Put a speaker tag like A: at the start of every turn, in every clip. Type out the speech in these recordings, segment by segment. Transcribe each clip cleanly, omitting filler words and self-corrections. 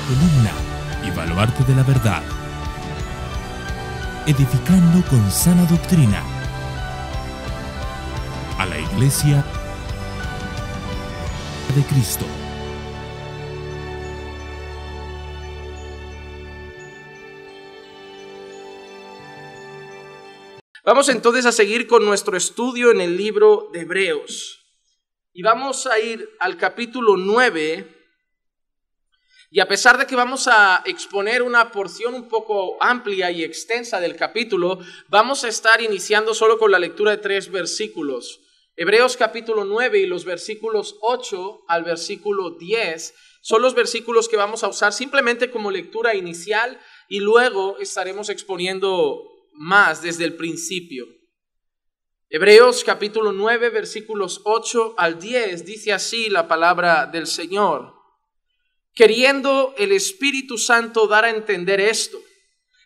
A: columna y baluarte de la verdad, edificando con sana doctrina a la Iglesia de Cristo.
B: Vamos entonces a seguir con nuestro estudio en el libro de Hebreos. Y vamos a ir al capítulo 9. Y a pesar de que vamos a exponer una porción un poco amplia y extensa del capítulo, vamos a estar iniciando solo con la lectura de 3 versículos. Hebreos capítulo 9 y los versículos 8 al versículo 10 son los versículos que vamos a usar simplemente como lectura inicial y luego estaremos exponiendo más desde el principio. Hebreos capítulo 9 versículos 8 al 10 dice así la palabra del Señor: queriendo el Espíritu Santo dar a entender esto,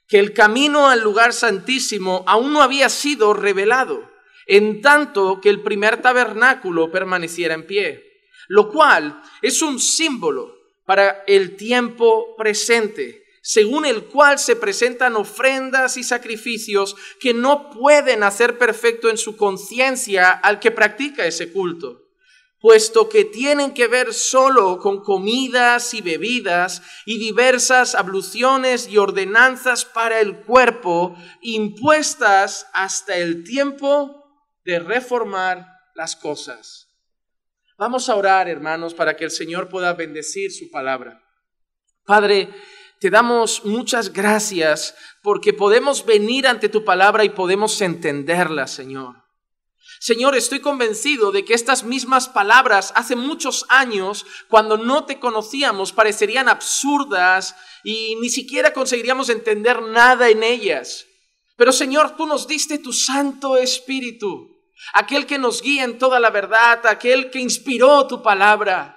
B: que el camino al lugar santísimo aún no había sido revelado, en tanto que el primer tabernáculo permaneciera en pie, lo cual es un símbolo para el tiempo presente, según el cual se presentan ofrendas y sacrificios que no pueden hacer perfecto en su conciencia al que practica ese culto, puesto que tienen que ver solo con comidas y bebidas y diversas abluciones y ordenanzas para el cuerpo, impuestas hasta el tiempo de reformar las cosas. Vamos a orar, hermanos, para que el Señor pueda bendecir su palabra. Padre, te damos muchas gracias porque podemos venir ante tu palabra y podemos entenderla, Señor. Señor, estoy convencido de que estas mismas palabras hace muchos años, cuando no te conocíamos, parecerían absurdas y ni siquiera conseguiríamos entender nada en ellas. Pero, Señor, tú nos diste tu Santo Espíritu, aquel que nos guía en toda la verdad, aquel que inspiró tu palabra.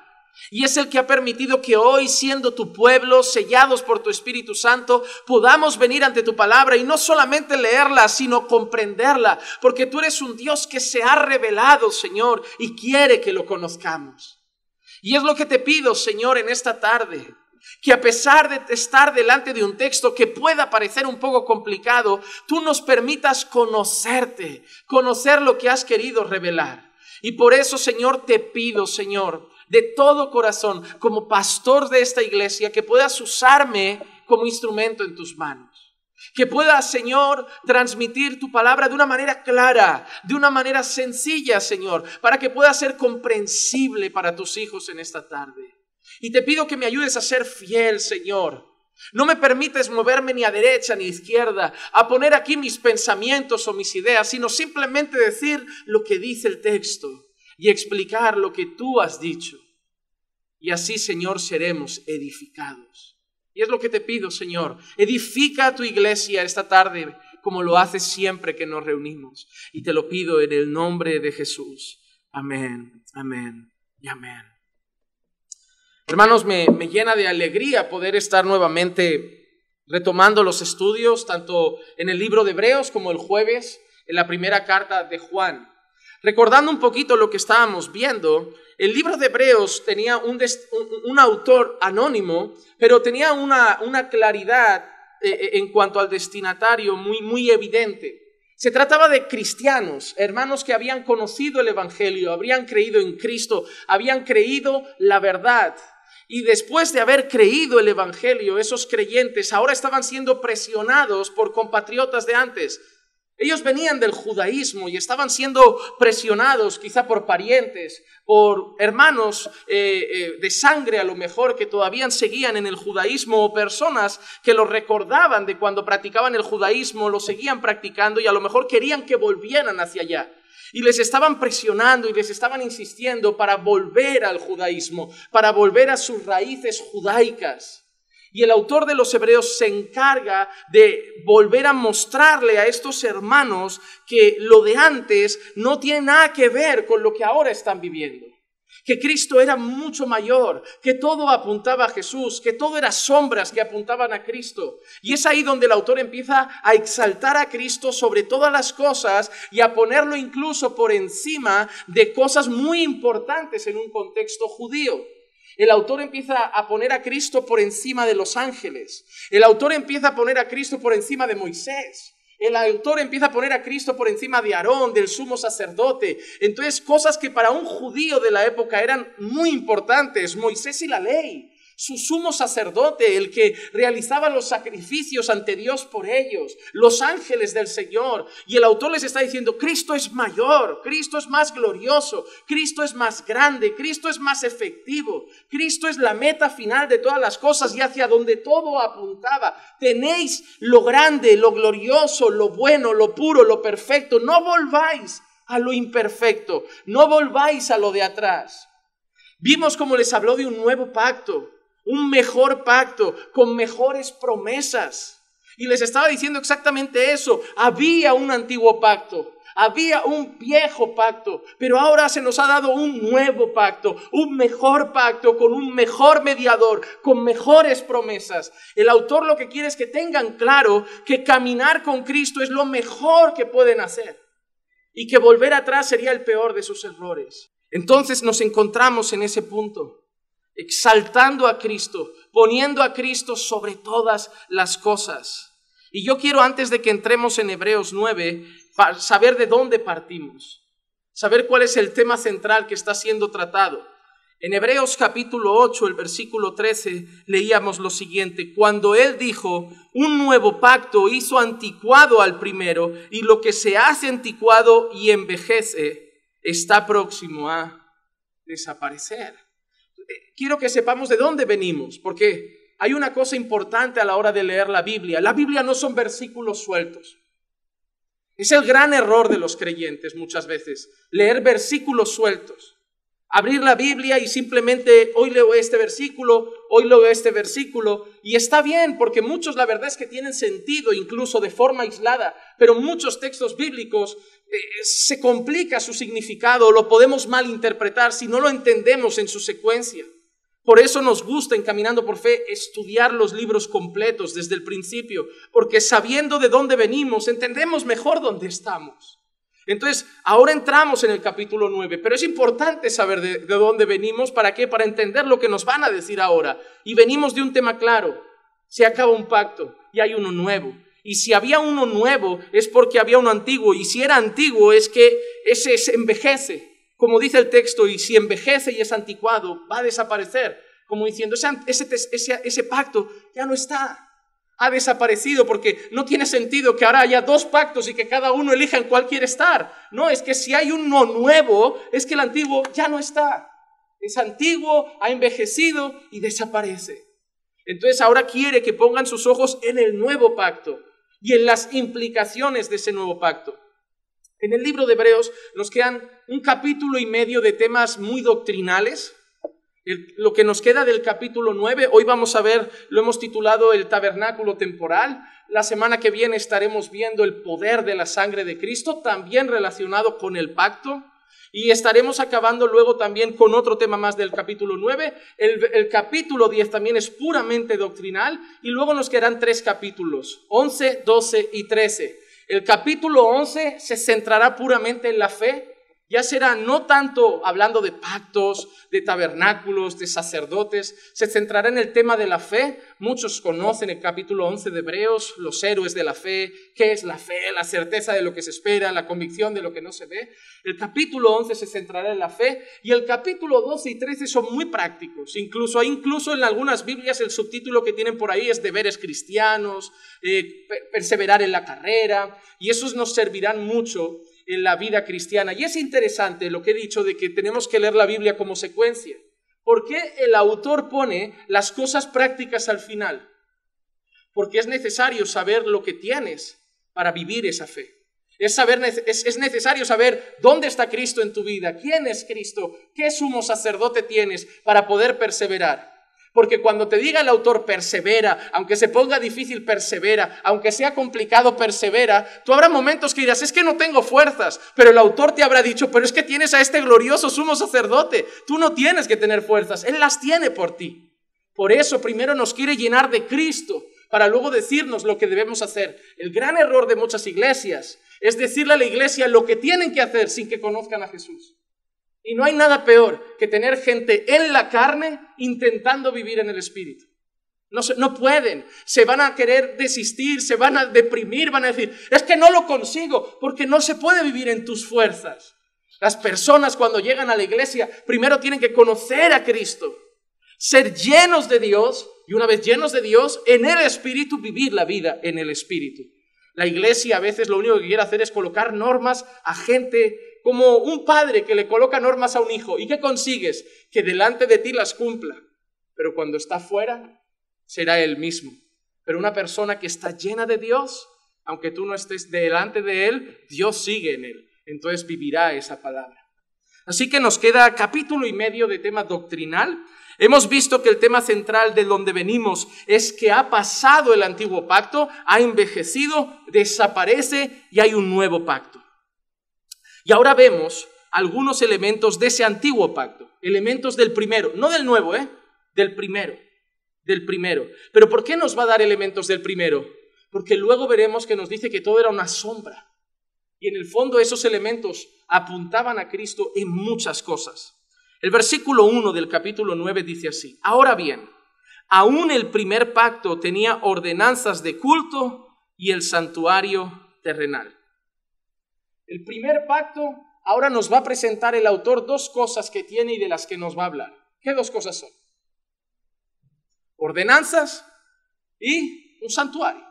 B: Y es el que ha permitido que hoy, siendo tu pueblo, sellados por tu Espíritu Santo, podamos venir ante tu palabra y no solamente leerla, sino comprenderla, porque tú eres un Dios que se ha revelado, Señor, y quiere que lo conozcamos. Y es lo que te pido, Señor, en esta tarde, que a pesar de estar delante de un texto que pueda parecer un poco complicado, tú nos permitas conocerte, conocer lo que has querido revelar. Y por eso, Señor, te pido, Señor, de todo corazón, como pastor de esta iglesia, que puedas usarme como instrumento en tus manos. Que puedas, Señor, transmitir tu palabra de una manera clara, de una manera sencilla, Señor, para que pueda ser comprensible para tus hijos en esta tarde. Y te pido que me ayudes a ser fiel, Señor. No me permites moverme ni a derecha ni a izquierda, a poner aquí mis pensamientos o mis ideas, sino simplemente decir lo que dice el texto y explicar lo que tú has dicho. Y así, Señor, seremos edificados. Y es lo que te pido, Señor. Edifica a tu iglesia esta tarde como lo haces siempre que nos reunimos. Y te lo pido en el nombre de Jesús. Amén, amén y amén. Hermanos, me llena de alegría poder estar nuevamente retomando los estudios, tanto en el libro de Hebreos como el jueves en la primera carta de Juan. Recordando un poquito lo que estábamos viendo, el libro de Hebreos tenía un autor anónimo, pero tenía una claridad en cuanto al destinatario muy evidente. Se trataba de cristianos, hermanos que habían conocido el Evangelio, habrían creído en Cristo, habían creído la verdad. Y después de haber creído el Evangelio, esos creyentes ahora estaban siendo presionados por compatriotas de antes. Ellos venían del judaísmo y estaban siendo presionados quizá por parientes, por hermanos de sangre a lo mejor que todavía seguían en el judaísmo, o personas que los recordaban de cuando practicaban el judaísmo, lo seguían practicando y a lo mejor querían que volvieran hacia allá. Y les estaban presionando y les estaban insistiendo para volver al judaísmo, para volver a sus raíces judaicas. Y el autor de los Hebreos se encarga de volver a mostrarle a estos hermanos que lo de antes no tiene nada que ver con lo que ahora están viviendo. Que Cristo era mucho mayor, que todo apuntaba a Jesús, que todo era sombras que apuntaban a Cristo. Y es ahí donde el autor empieza a exaltar a Cristo sobre todas las cosas y a ponerlo incluso por encima de cosas muy importantes en un contexto judío. El autor empieza a poner a Cristo por encima de los ángeles. El autor empieza a poner a Cristo por encima de Moisés. El autor empieza a poner a Cristo por encima de Aarón, del sumo sacerdote. Entonces, cosas que para un judío de la época eran muy importantes. Moisés y la ley. Su sumo sacerdote, el que realizaba los sacrificios ante Dios por ellos, los ángeles del Señor. Y el autor les está diciendo, Cristo es mayor, Cristo es más glorioso, Cristo es más grande, Cristo es más efectivo, Cristo es la meta final de todas las cosas y hacia donde todo apuntaba. Tenéis lo grande, lo glorioso, lo bueno, lo puro, lo perfecto. No volváis a lo imperfecto, no volváis a lo de atrás. Vimos cómo les habló de un nuevo pacto. Un mejor pacto con mejores promesas. Y les estaba diciendo exactamente eso. Había un antiguo pacto, había un viejo pacto, pero ahora se nos ha dado un nuevo pacto, un mejor pacto con un mejor mediador, con mejores promesas. El autor lo que quiere es que tengan claro que caminar con Cristo es lo mejor que pueden hacer y que volver atrás sería el peor de sus errores. Entonces nos encontramos en ese punto. Exaltando a Cristo, poniendo a Cristo sobre todas las cosas. Y yo quiero, antes de que entremos en Hebreos 9, saber de dónde partimos, saber cuál es el tema central que está siendo tratado. En Hebreos capítulo 8, el versículo 13, leíamos lo siguiente: cuando Él dijo, un nuevo pacto hizo anticuado al primero, y lo que se hace anticuado y envejece está próximo a desaparecer. Quiero que sepamos de dónde venimos, porque hay una cosa importante a la hora de leer la Biblia. La Biblia no son versículos sueltos. Es el gran error de los creyentes muchas veces, leer versículos sueltos. Abrir la Biblia y simplemente hoy leo este versículo, hoy leo este versículo, y está bien porque muchos la verdad es que tienen sentido incluso de forma aislada, pero muchos textos bíblicos se complica su significado, lo podemos malinterpretar si no lo entendemos en su secuencia. Por eso nos gusta en Caminando por Fe estudiar los libros completos desde el principio, porque sabiendo de dónde venimos entendemos mejor dónde estamos. Entonces, ahora entramos en el capítulo 9, pero es importante saber de dónde venimos. ¿Para qué? Para entender lo que nos van a decir ahora. Y venimos de un tema claro: se acaba un pacto y hay uno nuevo. Y si había uno nuevo es porque había uno antiguo, y si era antiguo es que ese se envejece, como dice el texto, y si envejece y es anticuado va a desaparecer, como diciendo ese pacto ya no está. Ha desaparecido, porque no tiene sentido que ahora haya dos pactos y que cada uno elija en cuál quiere estar. No, es que si hay uno nuevo, es que el antiguo ya no está. Es antiguo, ha envejecido y desaparece. Entonces ahora quiere que pongan sus ojos en el nuevo pacto y en las implicaciones de ese nuevo pacto. En el libro de Hebreos nos quedan un capítulo y medio de temas muy doctrinales. Lo que nos queda del capítulo 9, hoy vamos a ver, lo hemos titulado el tabernáculo temporal. La semana que viene estaremos viendo el poder de la sangre de Cristo, también relacionado con el pacto. Y estaremos acabando luego también con otro tema más del capítulo 9. El capítulo 10 también es puramente doctrinal. Y luego nos quedarán 3 capítulos, 11, 12 y 13. El capítulo 11 se centrará puramente en la fe. Ya será no tanto hablando de pactos, de tabernáculos, de sacerdotes, se centrará en el tema de la fe. Muchos conocen el capítulo 11 de Hebreos, los héroes de la fe. ¿Qué es la fe? La certeza de lo que se espera, la convicción de lo que no se ve. El capítulo 11 se centrará en la fe, y el capítulo 12 y 13 son muy prácticos. Incluso en algunas Biblias el subtítulo que tienen por ahí es deberes cristianos, perseverar en la carrera, y esos nos servirán mucho en la vida cristiana. Y es interesante lo que he dicho de que tenemos que leer la Biblia como secuencia. ¿Por qué el autor pone las cosas prácticas al final? Porque es necesario saber lo que tienes para vivir esa fe. Es necesario saber dónde está Cristo en tu vida, quién es Cristo, qué sumo sacerdote tienes para poder perseverar. Porque cuando te diga el autor persevera, aunque se ponga difícil persevera, aunque sea complicado persevera, tú habrá momentos que dirás, es que no tengo fuerzas, pero el autor te habrá dicho, pero es que tienes a este glorioso sumo sacerdote, tú no tienes que tener fuerzas, Él las tiene por ti. Por eso primero nos quiere llenar de Cristo, para luego decirnos lo que debemos hacer. El gran error de muchas iglesias es decirle a la iglesia lo que tienen que hacer sin que conozcan a Jesús. Y no hay nada peor que tener gente en la carne intentando vivir en el espíritu. No pueden, se van a querer desistir, se van a deprimir, van a decir, es que no lo consigo, porque no se puede vivir en tus fuerzas. Las personas cuando llegan a la iglesia primero tienen que conocer a Cristo, ser llenos de Dios y una vez llenos de Dios, en el Espíritu, vivir la vida en el Espíritu. La iglesia a veces lo único que quiere hacer es colocar normas a gente como un padre que le coloca normas a un hijo. ¿Y qué consigues? Que delante de ti las cumpla, pero cuando está fuera será él mismo. Pero una persona que está llena de Dios, aunque tú no estés delante de él, Dios sigue en él. Entonces vivirá esa palabra. Así que nos queda capítulo y medio de tema doctrinal. Hemos visto que el tema central de donde venimos es que ha pasado el antiguo pacto, ha envejecido, desaparece y hay un nuevo pacto. Y ahora vemos algunos elementos de ese antiguo pacto, elementos del primero, no del nuevo, del primero. Pero ¿por qué nos va a dar elementos del primero? Porque luego veremos que nos dice que todo era una sombra. Y en el fondo esos elementos apuntaban a Cristo en muchas cosas. El versículo 1 del capítulo 9 dice así: ahora bien, aún el primer pacto tenía ordenanzas de culto y el santuario terrenal. El primer pacto, ahora nos va a presentar el autor dos cosas que tiene y de las que nos va a hablar. ¿Qué dos cosas son? Ordenanzas y un santuario.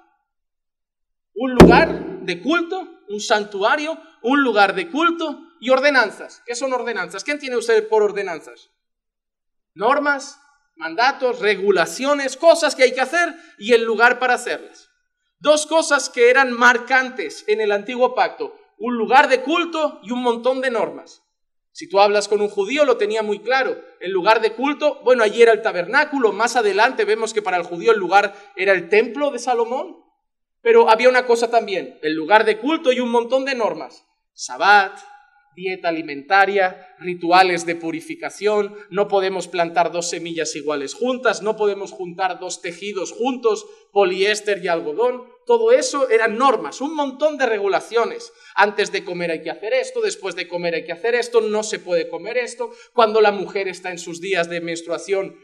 B: Un lugar de culto, un santuario, un lugar de culto y ordenanzas. ¿Qué son ordenanzas? ¿Qué entiende usted por ordenanzas? Normas, mandatos, regulaciones, cosas que hay que hacer y el lugar para hacerlas. Dos cosas que eran marcantes en el antiguo pacto: un lugar de culto y un montón de normas. Si tú hablas con un judío lo tenía muy claro. El lugar de culto, bueno, allí era el tabernáculo. Más adelante vemos que para el judío el lugar era el templo de Salomón. Pero había una cosa también, el lugar de culto y un montón de normas. Sabbat, dieta alimentaria, rituales de purificación, no podemos plantar dos semillas iguales juntas, no podemos juntar dos tejidos juntos, poliéster y algodón. Todo eso eran normas, un montón de regulaciones. Antes de comer hay que hacer esto, después de comer hay que hacer esto, no se puede comer esto. Cuando la mujer está en sus días de menstruación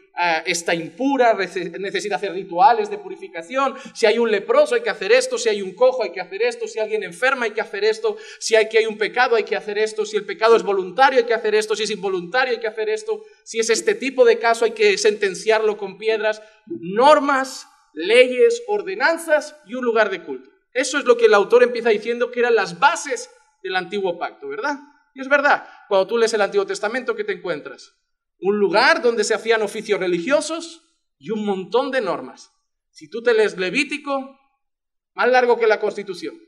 B: está impura, necesita hacer rituales de purificación. Si hay un leproso hay que hacer esto, si hay un cojo hay que hacer esto, si alguien enferma hay que hacer esto, si hay un pecado hay que hacer esto, si el pecado es voluntario hay que hacer esto, si es involuntario hay que hacer esto, si es este tipo de caso hay que sentenciarlo con piedras. Normas, leyes, ordenanzas y un lugar de culto. Eso es lo que el autor empieza diciendo que eran las bases del antiguo pacto, ¿verdad? Y es verdad, cuando tú lees el Antiguo Testamento, ¿qué te encuentras? Un lugar donde se hacían oficios religiosos y un montón de normas. Si tú te lees Levítico, más largo que la Constitución,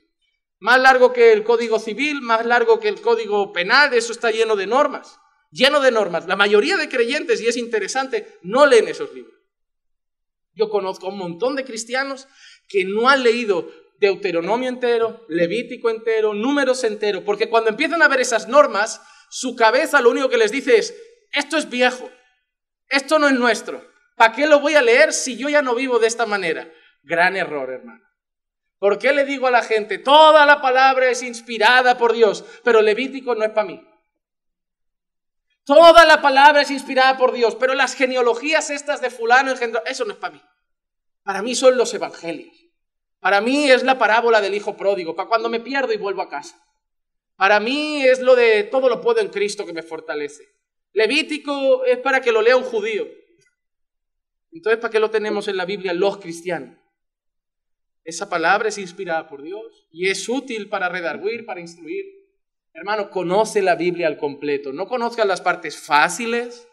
B: más largo que el Código Civil, más largo que el Código Penal, eso está lleno de normas, lleno de normas. La mayoría de creyentes, y es interesante, no leen esos libros. Yo conozco un montón de cristianos que no han leído Deuteronomio entero, Levítico entero, Números entero, porque cuando empiezan a ver esas normas, su cabeza lo único que les dice es: esto es viejo, esto no es nuestro, ¿para qué lo voy a leer si yo ya no vivo de esta manera? Gran error, hermano. ¿Por qué le digo a la gente, toda la palabra es inspirada por Dios, pero Levítico no es para mí? Toda la palabra es inspirada por Dios, pero las genealogías estas de fulano engendró, eso no es para mí. Para mí son los evangelios. Para mí es la parábola del hijo pródigo, para cuando me pierdo y vuelvo a casa. Para mí es lo de todo lo puedo en Cristo que me fortalece. Levítico es para que lo lea un judío. Entonces, ¿para qué lo tenemos en la Biblia los cristianos? Esa palabra es inspirada por Dios y es útil para redarguir, para instruir. Hermano, conoce la Biblia al completo. No conozcas las partes fáciles,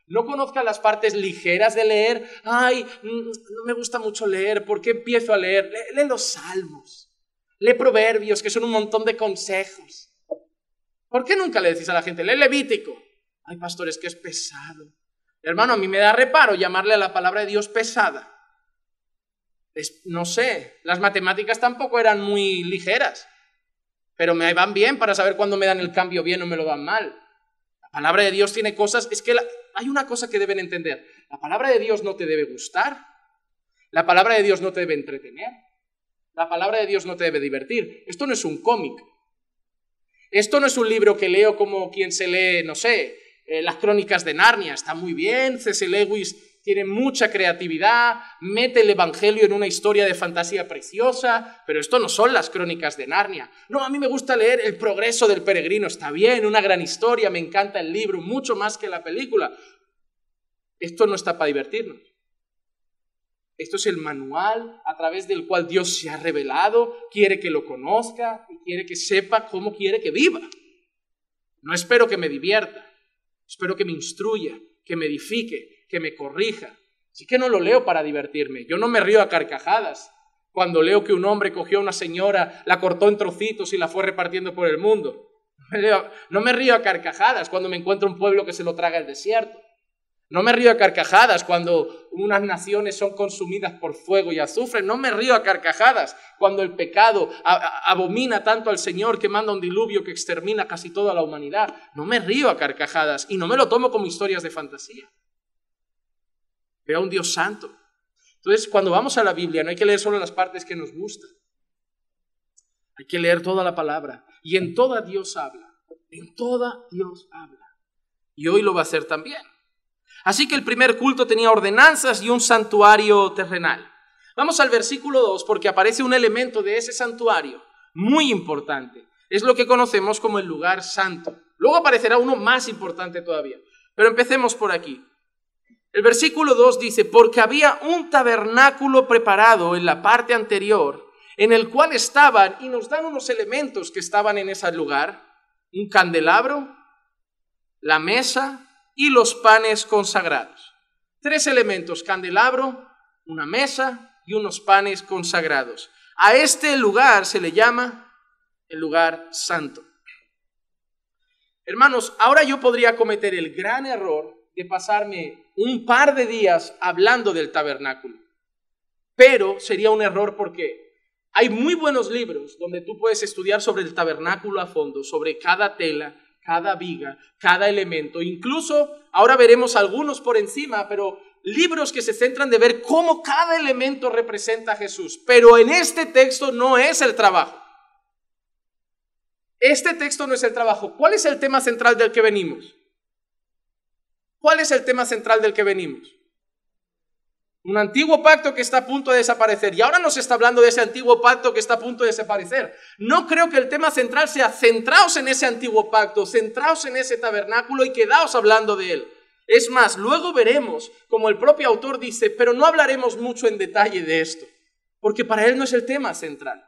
B: no conozcas las partes ligeras de leer. Ay, no me gusta mucho leer, ¿por qué empiezo a leer? Lee los Salmos, lee Proverbios, que son un montón de consejos. ¿Por qué nunca le decís a la gente, lee Levítico? Ay, pastor, es que es pesado. Hermano, a mí me da reparo llamarle a la palabra de Dios pesada. No sé, las matemáticas tampoco eran muy ligeras, pero me van bien para saber cuándo me dan el cambio bien o me lo dan mal. La palabra de Dios tiene cosas, hay una cosa que deben entender. La palabra de Dios no te debe gustar, la palabra de Dios no te debe entretener, la palabra de Dios no te debe divertir. Esto no es un cómic. Esto no es un libro que leo como quien se lee, no sé, las Crónicas de Narnia. Está muy bien, C.S. Lewis tiene mucha creatividad, mete el Evangelio en una historia de fantasía preciosa, pero esto no son las Crónicas de Narnia. No, a mí me gusta leer El progreso del peregrino, está bien, una gran historia, me encanta el libro, mucho más que la película. Esto no está para divertirnos. Esto es el manual a través del cual Dios se ha revelado, quiere que lo conozca y quiere que sepa cómo quiere que viva. No espero que me divierta, espero que me instruya, que me edifique, que me corrija. Así que no lo leo para divertirme. Yo no me río a carcajadas cuando leo que un hombre cogió a una señora, la cortó en trocitos y la fue repartiendo por el mundo. No me río a carcajadas cuando me encuentro un pueblo que se lo traga el desierto. No me río a carcajadas cuando unas naciones son consumidas por fuego y azufre. No me río a carcajadas cuando el pecado abomina tanto al Señor que manda un diluvio que extermina casi toda la humanidad. No me río a carcajadas y no me lo tomo como historias de fantasía. Veo a un Dios santo. Entonces, cuando vamos a la Biblia, no hay que leer solo las partes que nos gustan. Hay que leer toda la palabra. Y en toda Dios habla. En toda Dios habla. Y hoy lo va a hacer también. Así que el primer culto tenía ordenanzas y un santuario terrenal. Vamos al versículo 2 porque aparece un elemento de ese santuario muy importante. Es lo que conocemos como el lugar santo. Luego aparecerá uno más importante todavía. Pero empecemos por aquí. El versículo 2 dice, porque había un tabernáculo preparado en la parte anterior, en el cual estaban, y nos dan unos elementos que estaban en ese lugar, un candelabro, la mesa y los panes consagrados. 3 elementos, candelabro, una mesa y unos panes consagrados. A este lugar se le llama el lugar santo. Hermanos, ahora yo podría cometer el gran error de pasarme un par de días hablando del tabernáculo. Pero sería un error porque hay muy buenos libros donde tú puedes estudiar sobre el tabernáculo a fondo, sobre cada tela, cada viga, cada elemento. Incluso, ahora veremos algunos por encima, pero libros que se centran de ver cómo cada elemento representa a Jesús. Pero en este texto no es el trabajo. Este texto no es el trabajo. ¿Cuál es el tema central del que venimos? ¿Cuál es el tema central del que venimos? Un antiguo pacto que está a punto de desaparecer. Y ahora nos está hablando de ese antiguo pacto que está a punto de desaparecer. No creo que el tema central sea centraos en ese antiguo pacto, centraos en ese tabernáculo y quedaos hablando de él. Es más, luego veremos, como el propio autor dice, pero no hablaremos mucho en detalle de esto, porque para él no es el tema central.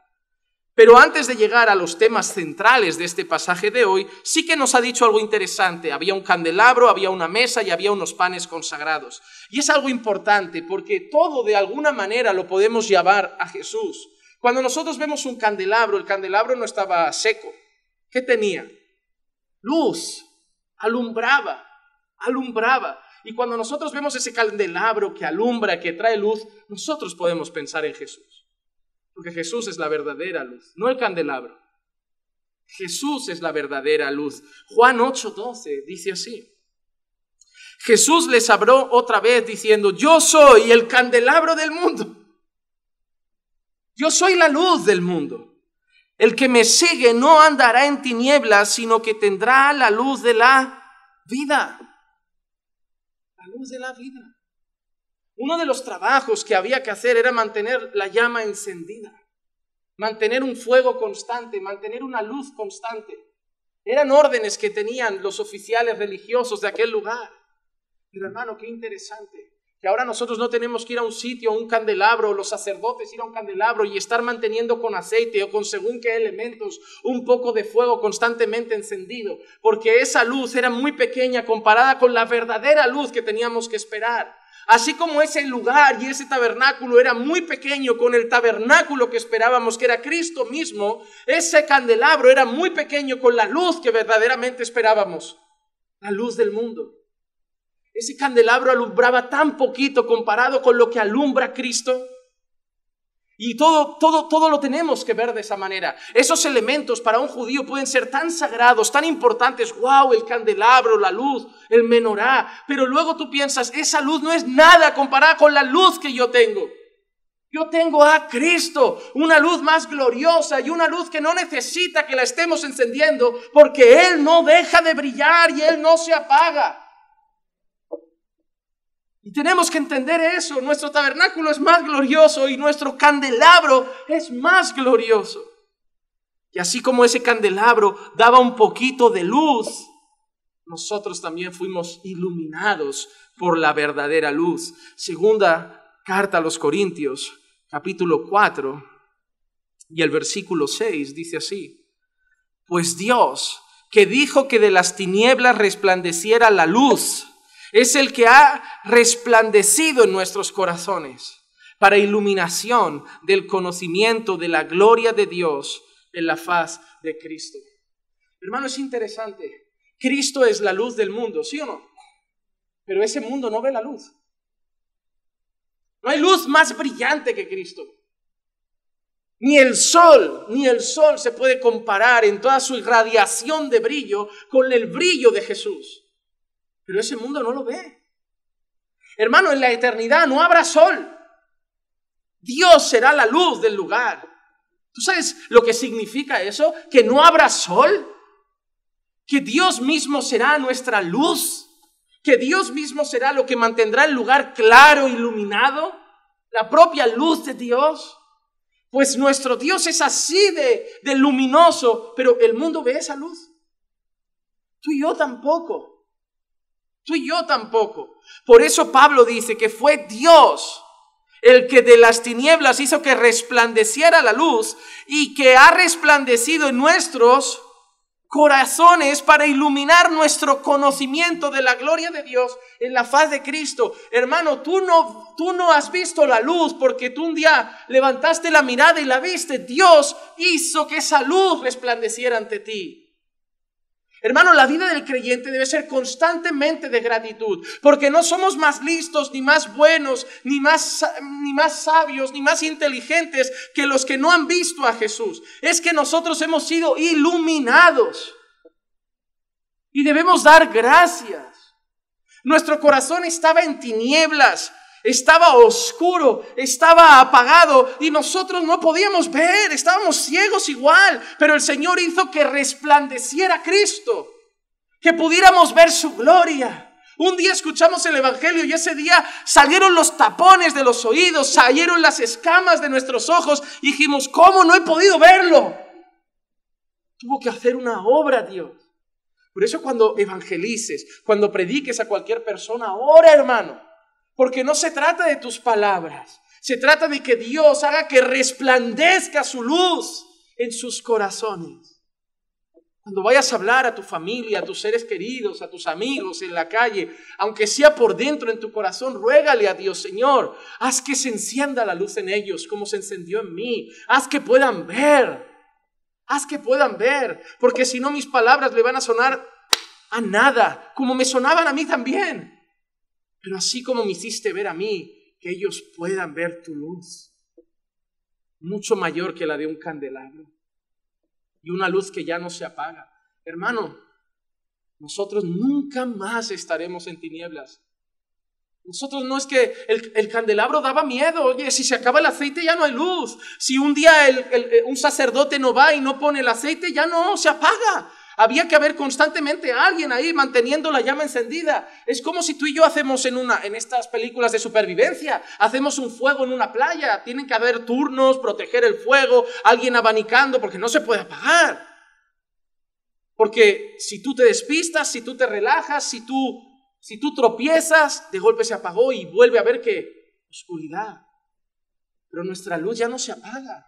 B: Pero antes de llegar a los temas centrales de este pasaje de hoy, sí que nos ha dicho algo interesante. Había un candelabro, había una mesa y había unos panes consagrados. Y es algo importante porque todo de alguna manera lo podemos llevar a Jesús. Cuando nosotros vemos un candelabro, el candelabro no estaba seco. ¿Qué tenía? Luz, alumbraba. Y cuando nosotros vemos ese candelabro que alumbra, que trae luz, nosotros podemos pensar en Jesús. Porque Jesús es la verdadera luz, no el candelabro. Jesús es la verdadera luz. Juan 8:12 dice así. Jesús les habló otra vez diciendo, yo soy el candelabro del mundo. Yo soy la luz del mundo. El que me sigue no andará en tinieblas, sino que tendrá la luz de la vida. La luz de la vida. Uno de los trabajos que había que hacer era mantener la llama encendida, mantener un fuego constante, mantener una luz constante. Eran órdenes que tenían los oficiales religiosos de aquel lugar. Pero hermano, qué interesante, que ahora nosotros no tenemos que ir a un sitio, a un candelabro, los sacerdotes ir a un candelabro y estar manteniendo con aceite o con según qué elementos un poco de fuego constantemente encendido, porque esa luz era muy pequeña comparada con la verdadera luz que teníamos que esperar. Así como ese lugar y ese tabernáculo era muy pequeño con el tabernáculo que esperábamos, que era Cristo mismo, ese candelabro era muy pequeño con la luz que verdaderamente esperábamos, la luz del mundo. Ese candelabro alumbraba tan poquito comparado con lo que alumbra Cristo. Y todo lo tenemos que ver de esa manera. Esos elementos para un judío pueden ser tan sagrados, tan importantes. ¡Wow! El candelabro, la luz, el menorá. Pero luego tú piensas, esa luz no es nada comparada con la luz que yo tengo. Yo tengo a Cristo, una luz más gloriosa y una luz que no necesita que la estemos encendiendo porque Él no deja de brillar y Él no se apaga. Y tenemos que entender eso. Nuestro tabernáculo es más glorioso y nuestro candelabro es más glorioso. Y así como ese candelabro daba un poquito de luz, nosotros también fuimos iluminados por la verdadera luz. Segunda carta a los Corintios, capítulo 4 y el versículo 6 dice así: pues Dios, que dijo que de las tinieblas resplandeciera la luz, es el que ha resplandecido en nuestros corazones para iluminación del conocimiento de la gloria de Dios en la faz de Cristo. Hermano, es interesante. Cristo es la luz del mundo, ¿sí o no? Pero ese mundo no ve la luz. No hay luz más brillante que Cristo. Ni el sol se puede comparar en toda su irradiación de brillo con el brillo de Jesús. Pero ese mundo no lo ve. Hermano, en la eternidad no habrá sol. Dios será la luz del lugar. ¿Tú sabes lo que significa eso? Que no habrá sol. Que Dios mismo será nuestra luz. Que Dios mismo será lo que mantendrá el lugar claro, iluminado. La propia luz de Dios. Pues nuestro Dios es así de luminoso, pero el mundo ve esa luz. Tú y yo tampoco. Tú y yo tampoco. Por eso Pablo dice que fue Dios el que de las tinieblas hizo que resplandeciera la luz y que ha resplandecido en nuestros corazones para iluminar nuestro conocimiento de la gloria de Dios en la faz de Cristo. Hermano, tú no has visto la luz porque tú un día levantaste la mirada y la viste. Dios hizo que esa luz resplandeciera ante ti. Hermano, la vida del creyente debe ser constantemente de gratitud, porque no somos más listos, ni más buenos, ni más sabios, ni más inteligentes que los que no han visto a Jesús. Es que nosotros hemos sido iluminados y debemos dar gracias. Nuestro corazón estaba en tinieblas, estaba oscuro, estaba apagado y nosotros no podíamos ver, estábamos ciegos igual, pero el Señor hizo que resplandeciera Cristo, que pudiéramos ver su gloria. Un día escuchamos el Evangelio y ese día salieron los tapones de los oídos, salieron las escamas de nuestros ojos y dijimos, ¿cómo no he podido verlo? Tuvo que hacer una obra Dios. Por eso cuando evangelices, cuando prediques a cualquier persona, ora, hermano. Porque no se trata de tus palabras, se trata de que Dios haga que resplandezca su luz en sus corazones. Cuando vayas a hablar a tu familia, a tus seres queridos, a tus amigos en la calle, aunque sea por dentro en tu corazón, ruégale a Dios, Señor, haz que se encienda la luz en ellos como se encendió en mí, haz que puedan ver, porque si no mis palabras le van a sonar a nada, como me sonaban a mí también. Pero así como me hiciste ver a mí, que ellos puedan ver tu luz, mucho mayor que la de un candelabro, y una luz que ya no se apaga. Hermano, nosotros nunca más estaremos en tinieblas. Nosotros no es que el candelabro daba miedo. Oye, si se acaba el aceite ya no hay luz. Si un día un sacerdote no va y no pone el aceite, ya no, se apaga. Había que haber constantemente a alguien ahí manteniendo la llama encendida. Es como si tú y yo hacemos en estas películas de supervivencia, hacemos un fuego en una playa. Tienen que haber turnos, proteger el fuego, alguien abanicando, porque no se puede apagar. Porque si tú te despistas, si tú te relajas, si tú tropiezas, de golpe se apagó y vuelve a haber que oscuridad. Pero nuestra luz ya no se apaga.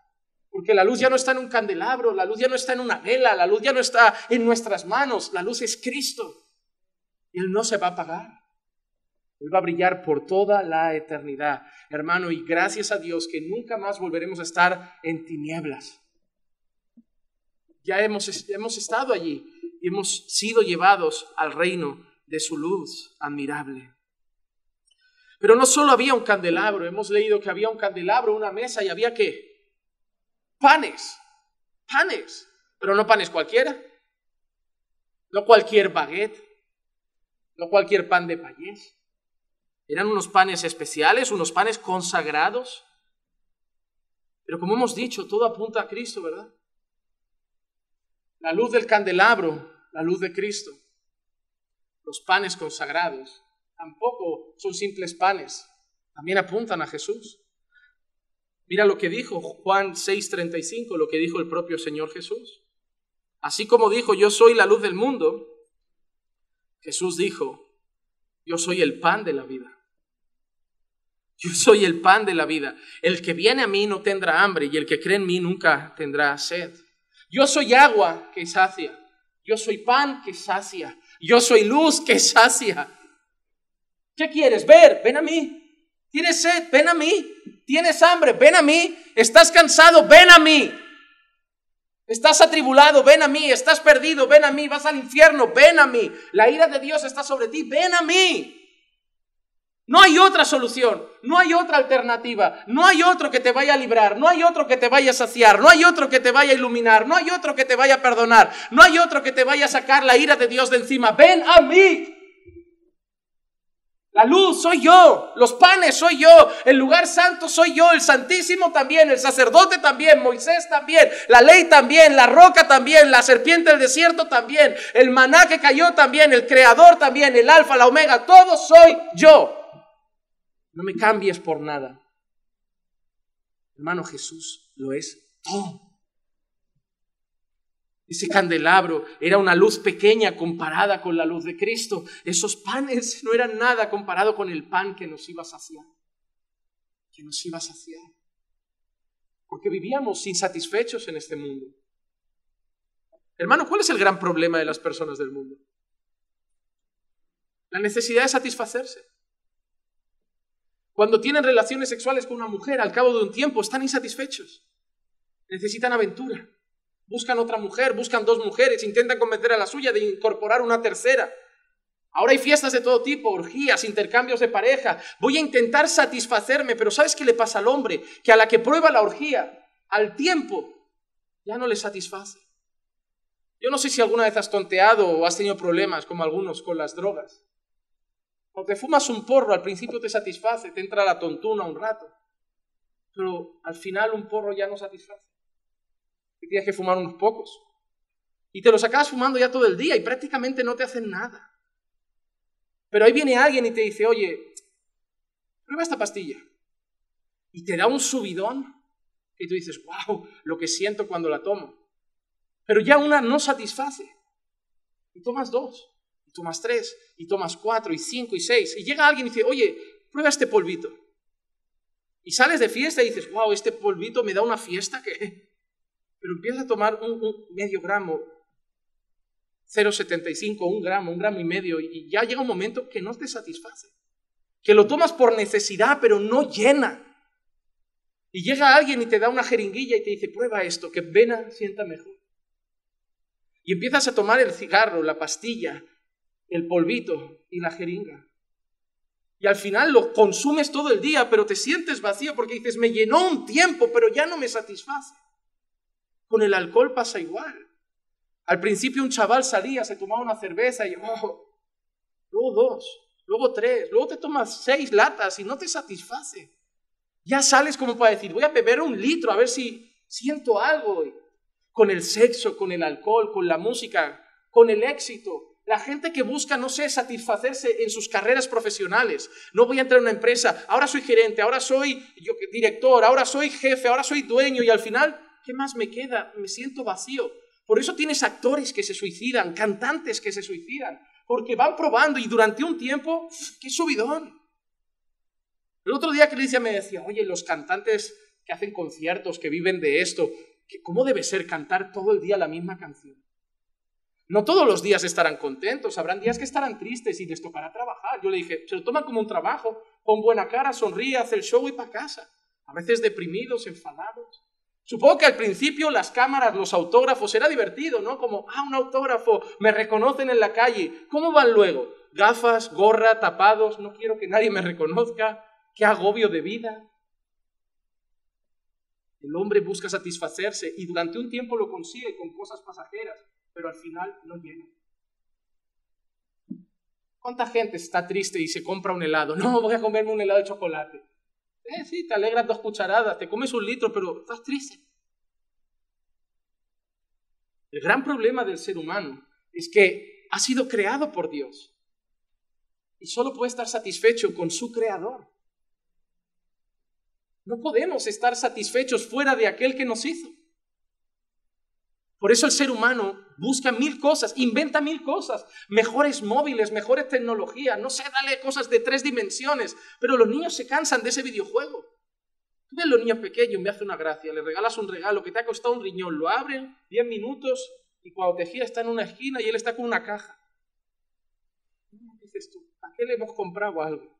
B: Porque la luz ya no está en un candelabro, la luz ya no está en una vela, la luz ya no está en nuestras manos, la luz es Cristo. Y Él no se va a apagar. Él va a brillar por toda la eternidad. Hermano, y gracias a Dios que nunca más volveremos a estar en tinieblas. Ya hemos estado allí y hemos sido llevados al reino de su luz admirable. Pero no solo había un candelabro, hemos leído que había un candelabro, una mesa y había ¿qué? Panes, pero no panes cualquiera, no cualquier baguette, no cualquier pan de payés. Eran unos panes especiales, unos panes consagrados, Pero como hemos dicho, todo apunta a Cristo, ¿verdad? La luz del candelabro, la luz de Cristo. Los panes consagrados tampoco son simples panes, también apuntan a Jesús. Mira lo que dijo Juan 6:35, lo que dijo el propio Señor Jesús. Así como dijo, yo soy la luz del mundo, Jesús dijo, yo soy el pan de la vida. Yo soy el pan de la vida. El que viene a mí no tendrá hambre y el que cree en mí nunca tendrá sed. Yo soy agua que sacia. Yo soy pan que sacia. Yo soy luz que sacia. ¿Qué quieres ver? Ven a mí. ¿Tienes sed? Ven a mí. ¿Tienes hambre? Ven a mí. ¿Estás cansado? Ven a mí. ¿Estás atribulado? Ven a mí. ¿Estás perdido? Ven a mí. ¿Vas al infierno? Ven a mí. La ira de Dios está sobre ti. Ven a mí. No hay otra solución, no hay otra alternativa, no hay otro que te vaya a librar, no hay otro que te vaya a saciar, no hay otro que te vaya a iluminar, no hay otro que te vaya a perdonar, no hay otro que te vaya a sacar la ira de Dios de encima. Ven a mí. La luz soy yo, los panes soy yo, el lugar santo soy yo, el Santísimo también, el sacerdote también, Moisés también, la ley también, la roca también, la serpiente del desierto también, el maná que cayó también, el creador también, el alfa, la omega, todo soy yo. No me cambies por nada. Hermano, Jesús lo es todo. Ese candelabro era una luz pequeña comparada con la luz de Cristo. Esos panes no eran nada comparado con el pan que nos iba a saciar. Que nos iba a saciar. Porque vivíamos insatisfechos en este mundo. Hermano, ¿cuál es el gran problema de las personas del mundo? La necesidad de satisfacerse. Cuando tienen relaciones sexuales con una mujer, al cabo de un tiempo están insatisfechos. Necesitan aventura. Buscan otra mujer, buscan dos mujeres, intentan convencer a la suya de incorporar una tercera. Ahora hay fiestas de todo tipo, orgías, intercambios de pareja. Voy a intentar satisfacerme, pero ¿sabes qué le pasa al hombre? Que a la que prueba la orgía, al tiempo, ya no le satisface. Yo no sé si alguna vez has tonteado o has tenido problemas, como algunos, con las drogas. Cuando te fumas un porro, al principio te satisface, te entra la tontuna un rato, pero al final un porro ya no satisface. Y tienes que fumar unos pocos. Y te los acabas fumando ya todo el día y prácticamente no te hacen nada. Pero ahí viene alguien y te dice, oye, prueba esta pastilla. Y te da un subidón y tú dices, wow, lo que siento cuando la tomo. Pero ya una no satisface. Y tomas dos. Y tomas 3, y tomas 4, y 5, y 6, y llega alguien y dice, oye, prueba este polvito. Y sales de fiesta y dices, wow, este polvito me da una fiesta que... Pero empiezas a tomar un medio gramo, 0,75, 1 gramo y medio, y ya llega un momento que no te satisface. Que lo tomas por necesidad, pero no llena. Y llega alguien y te da una jeringuilla y te dice, prueba esto, que vena sienta mejor. Y empiezas a tomar el cigarro, la pastilla, el polvito y la jeringa. Y al final lo consumes todo el día, pero te sientes vacío porque dices, me llenó un tiempo, pero ya no me satisface. Con el alcohol pasa igual. Al principio un chaval salía, se tomaba una cerveza y luego 2, luego 3, luego te tomas 6 latas y no te satisface. Ya sales como para decir, voy a beber 1 litro a ver si siento algo. Con el sexo, con el alcohol, con la música, con el éxito. La gente que busca, no sé, satisfacerse en sus carreras profesionales. No voy a entrar en una empresa, ahora soy gerente, ahora soy director, ahora soy jefe, ahora soy dueño y al final, ¿qué más me queda? Me siento vacío. Por eso tienes actores que se suicidan, cantantes que se suicidan, porque van probando y durante un tiempo, ¡qué subidón! El otro día Cristian me decía, oye, los cantantes que hacen conciertos, que viven de esto, ¿cómo debe ser cantar todo el día la misma canción? No todos los días estarán contentos, habrán días que estarán tristes y les tocará trabajar. Yo le dije, se lo toman como un trabajo, pon buena cara, sonríe, haz el show y para casa. A veces deprimidos, enfadados. Supongo que al principio las cámaras, los autógrafos, era divertido, ¿no? Como, un autógrafo, me reconocen en la calle. ¿Cómo van luego? Gafas, gorra, tapados, no quiero que nadie me reconozca. Qué agobio de vida. El hombre busca satisfacerse y durante un tiempo lo consigue con cosas pasajeras, pero al final no llena. ¿Cuánta gente está triste y se compra un helado? No, voy a comerme un helado de chocolate. Sí, te alegras 2 cucharadas, te comes 1 litro, pero estás triste. El gran problema del ser humano es que ha sido creado por Dios y solo puede estar satisfecho con su creador. No podemos estar satisfechos fuera de aquel que nos hizo. Por eso el ser humano busca 1000 cosas, inventa 1000 cosas, mejores móviles, mejores tecnologías, no sé, dale cosas de 3 dimensiones, pero los niños se cansan de ese videojuego. Tú ves los niños pequeños, me hace una gracia, le regalas un regalo que te ha costado un riñón, lo abren 10 minutos y cuando te giras está en una esquina y él está con una caja. Dices tú, ¿a qué le hemos comprado algo?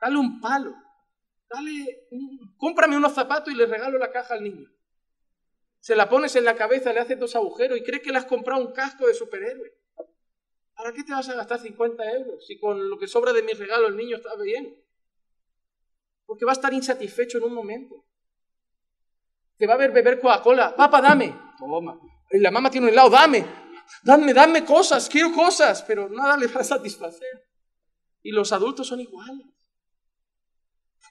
B: Dale un palo, cómprame unos zapatos y le regalo la caja al niño. Se la pones en la cabeza, le haces 2 agujeros y crees que le has comprado un casco de superhéroe. ¿Para qué te vas a gastar 50 euros si con lo que sobra de mi regalo el niño está bien? Porque va a estar insatisfecho en un momento. Te va a ver beber Coca-Cola. Papá, dame. Toma. Y la mamá tiene un helado. Dame cosas. Quiero cosas. Pero nada le va a satisfacer. Y los adultos son iguales.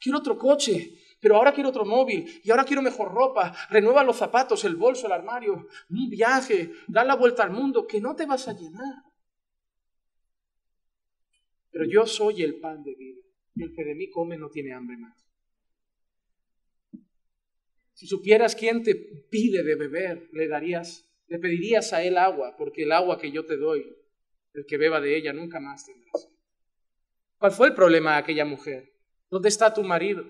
B: Quiero otro coche. Pero ahora quiero otro móvil. Y ahora quiero mejor ropa. Renueva los zapatos, el bolso, el armario. Un viaje. Dar la vuelta al mundo. Que no te vas a llenar. Pero yo soy el pan de vida. Y el que de mí come no tiene hambre más. Si supieras quién te pide de beber, le pedirías a él agua, porque el agua que yo te doy, el que beba de ella nunca más tendrá sed. ¿Cuál fue el problema de aquella mujer? ¿Dónde está tu marido?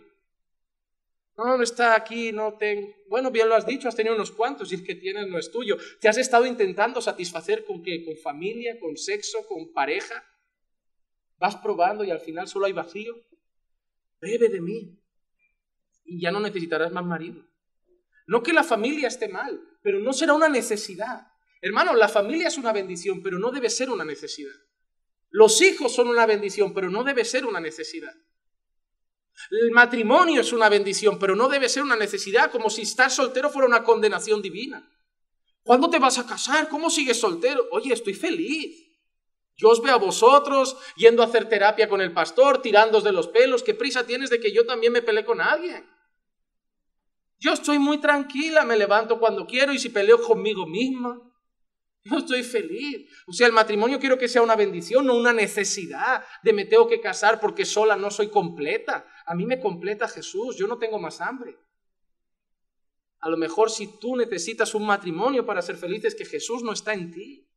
B: No está aquí, no tengo. Bueno, bien lo has dicho, has tenido unos cuantos y el que tienes no es tuyo. ¿Te has estado intentando satisfacer con qué? ¿Con familia, con sexo, con pareja? Vas probando y al final solo hay vacío. Bebe de mí y ya no necesitarás más marido. No que la familia esté mal, pero no será una necesidad. Hermano, la familia es una bendición, pero no debe ser una necesidad. Los hijos son una bendición, pero no debe ser una necesidad. El matrimonio es una bendición, pero no debe ser una necesidad, como si estar soltero fuera una condenación divina. ¿Cuándo te vas a casar? ¿Cómo sigues soltero? Oye, estoy feliz. Yo os veo a vosotros yendo a hacer terapia con el pastor, tirándoos de los pelos. ¿Qué prisa tienes de que yo también me pelee con alguien? Yo estoy muy tranquila, me levanto cuando quiero y si peleo conmigo misma, yo estoy feliz. O sea, el matrimonio quiero que sea una bendición, no una necesidad de me tengo que casar porque sola no soy completa. A mí me completa Jesús, yo no tengo más hambre. A lo mejor si tú necesitas un matrimonio para ser feliz es que Jesús no está en ti.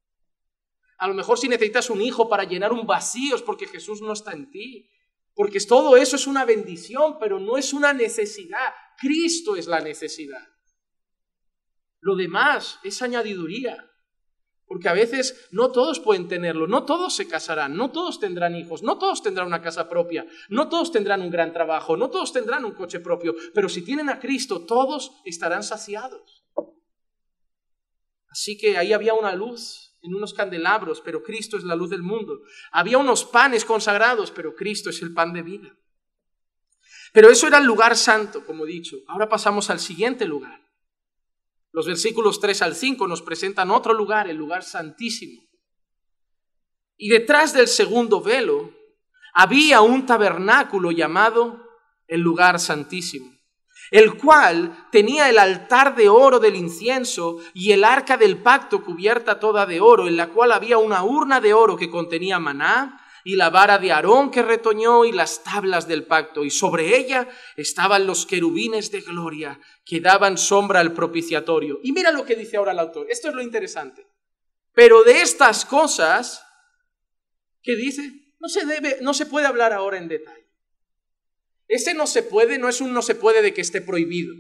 B: A lo mejor si necesitas un hijo para llenar un vacío es porque Jesús no está en ti. Porque todo eso es una bendición, pero no es una necesidad. Cristo es la necesidad. Lo demás es añadiduría. Porque a veces no todos pueden tenerlo, no todos se casarán, no todos tendrán hijos, no todos tendrán una casa propia, no todos tendrán un gran trabajo, no todos tendrán un coche propio. Pero si tienen a Cristo, todos estarán saciados. Así que ahí había una luz en unos candelabros, pero Cristo es la luz del mundo. Había unos panes consagrados, pero Cristo es el pan de vida. Pero eso era el lugar santo, como he dicho. Ahora pasamos al siguiente lugar. Los versículos 3 al 5 nos presentan otro lugar, el lugar santísimo. Y detrás del segundo velo había un tabernáculo llamado el lugar santísimo, el cual tenía el altar de oro del incienso y el arca del pacto cubierta toda de oro, en la cual había una urna de oro que contenía maná y la vara de Aarón que retoñó y las tablas del pacto, y sobre ella estaban los querubines de gloria que daban sombra al propiciatorio. Y mira lo que dice ahora el autor, esto es lo interesante. Pero de estas cosas, ¿qué dice? No se puede hablar ahora en detalle. Ese no se puede, no es un no se puede de que esté prohibido.